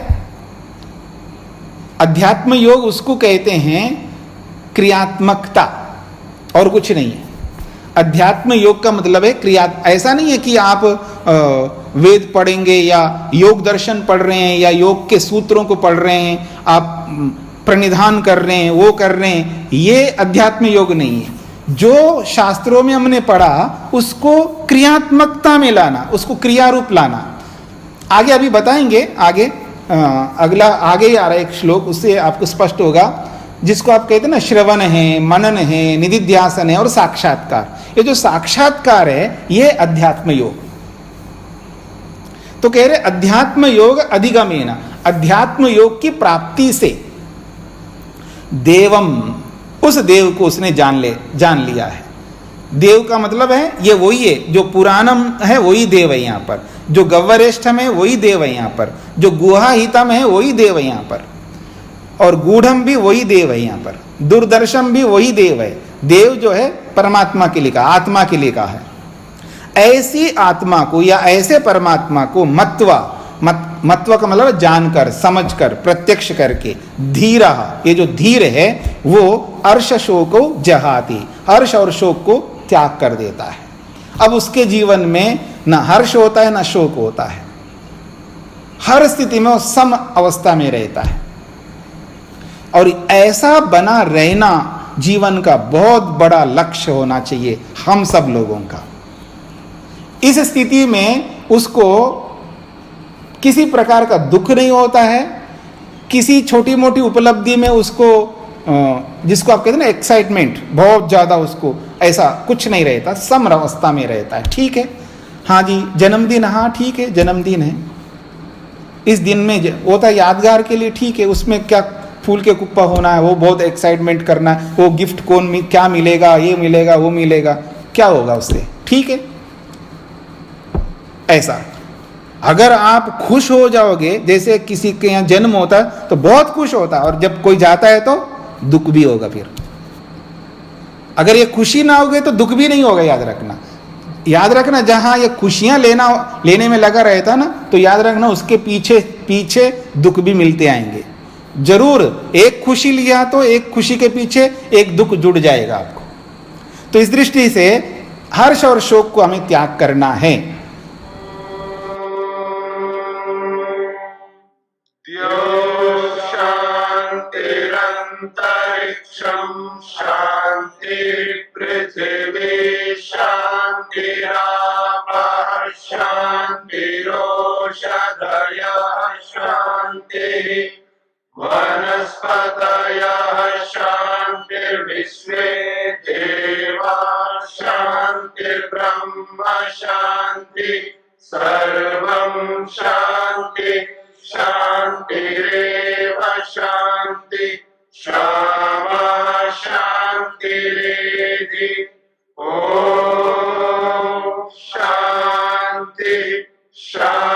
अध्यात्म योग उसको कहते हैं क्रियात्मकता, और कुछ नहीं है। अध्यात्म योग का मतलब है क्रिया। ऐसा नहीं है कि आप वेद पढ़ेंगे या योग दर्शन पढ़ रहे हैं या योग के सूत्रों को पढ़ रहे हैं, आप प्रणिधान कर रहे हैं, वो कर रहे हैं, ये अध्यात्म योग नहीं है। जो शास्त्रों में हमने पढ़ा उसको क्रियात्मकता में लाना, उसको क्रिया रूप लाना। आगे अभी बताएंगे, आगे अगला आगे ही आ रहा है एक श्लोक, उससे आपको स्पष्ट होगा, जिसको आप कहते हैं ना श्रवण है, मनन है, निधिध्यासन है और साक्षात्कार। ये जो साक्षात्कार है ये अध्यात्म योग। तो कह रहे अध्यात्म योग अधिगमेन, अध्यात्म योग की प्राप्ति से देवम, उस देव को उसने जान लिया है। देव का मतलब है ये वही है जो पुराणम है, वही देव है यहाँ पर। जो गव्वरेष्ठम है वही देव है यहाँ पर। जो गुहाहितम है वही देव है यहाँ पर। और गूढ़म भी वही देव है यहाँ पर। दूरदर्शम भी वही देव है। देव जो है परमात्मा के लिए कहा, आत्मा के लिए कहा है। ऐसी आत्मा को या ऐसे परमात्मा को मत्वा का मतलब जानकर, समझकर, प्रत्यक्ष करके, धीरा, ये जो धीर है वो हर्ष शोको जहाती, हर्ष और शोक को त्याग कर देता है। अब उसके जीवन में न हर्ष होता है न शोक होता है, हर स्थिति में वो सम अवस्था में रहता है। और ऐसा बना रहना जीवन का बहुत बड़ा लक्ष्य होना चाहिए हम सब लोगों का। इस स्थिति में उसको किसी प्रकार का दुख नहीं होता है, किसी छोटी मोटी उपलब्धि में उसको जिसको आप कहते हैं ना एक्साइटमेंट, बहुत ज़्यादा उसको ऐसा कुछ नहीं रहता, सम अवस्था में रहता है। ठीक है, हाँ जी जन्मदिन, हाँ ठीक है जन्मदिन है, इस दिन में होता है यादगार के लिए, ठीक है, उसमें क्या फूल के कुप्पा होना है, वो बहुत एक्साइटमेंट करना है, वो गिफ्ट क्या मिलेगा, ये मिलेगा, वो मिलेगा, क्या होगा उससे, ठीक है। ऐसा अगर आप खुश हो जाओगे, जैसे किसी के यहाँ जन्म होता है तो बहुत खुश होता है, और जब कोई जाता है तो दुख भी होगा। फिर अगर ये खुशी ना होगी तो दुख भी नहीं होगा। याद रखना जहां ये खुशियां लेने में लगा रहता ना, तो याद रखना उसके पीछे दुख भी मिलते आएंगे जरूर। एक खुशी लिया तो एक खुशी के पीछे एक दुख जुड़ जाएगा आपको। तो इस दृष्टि से हर्ष और शोक को हमें त्याग करना है। शांतिरंतरिक्षं शांति पृथिवी शांतिरापः शांतिरोषधयः शांतिः वनस्पतयः शांतिर्विश्वे देवाः शांतिर्ब्रह्म शांति सर्वं शांति शांतिरेव शांति क्षमा शांतिरेधि। ओम शांति शांति।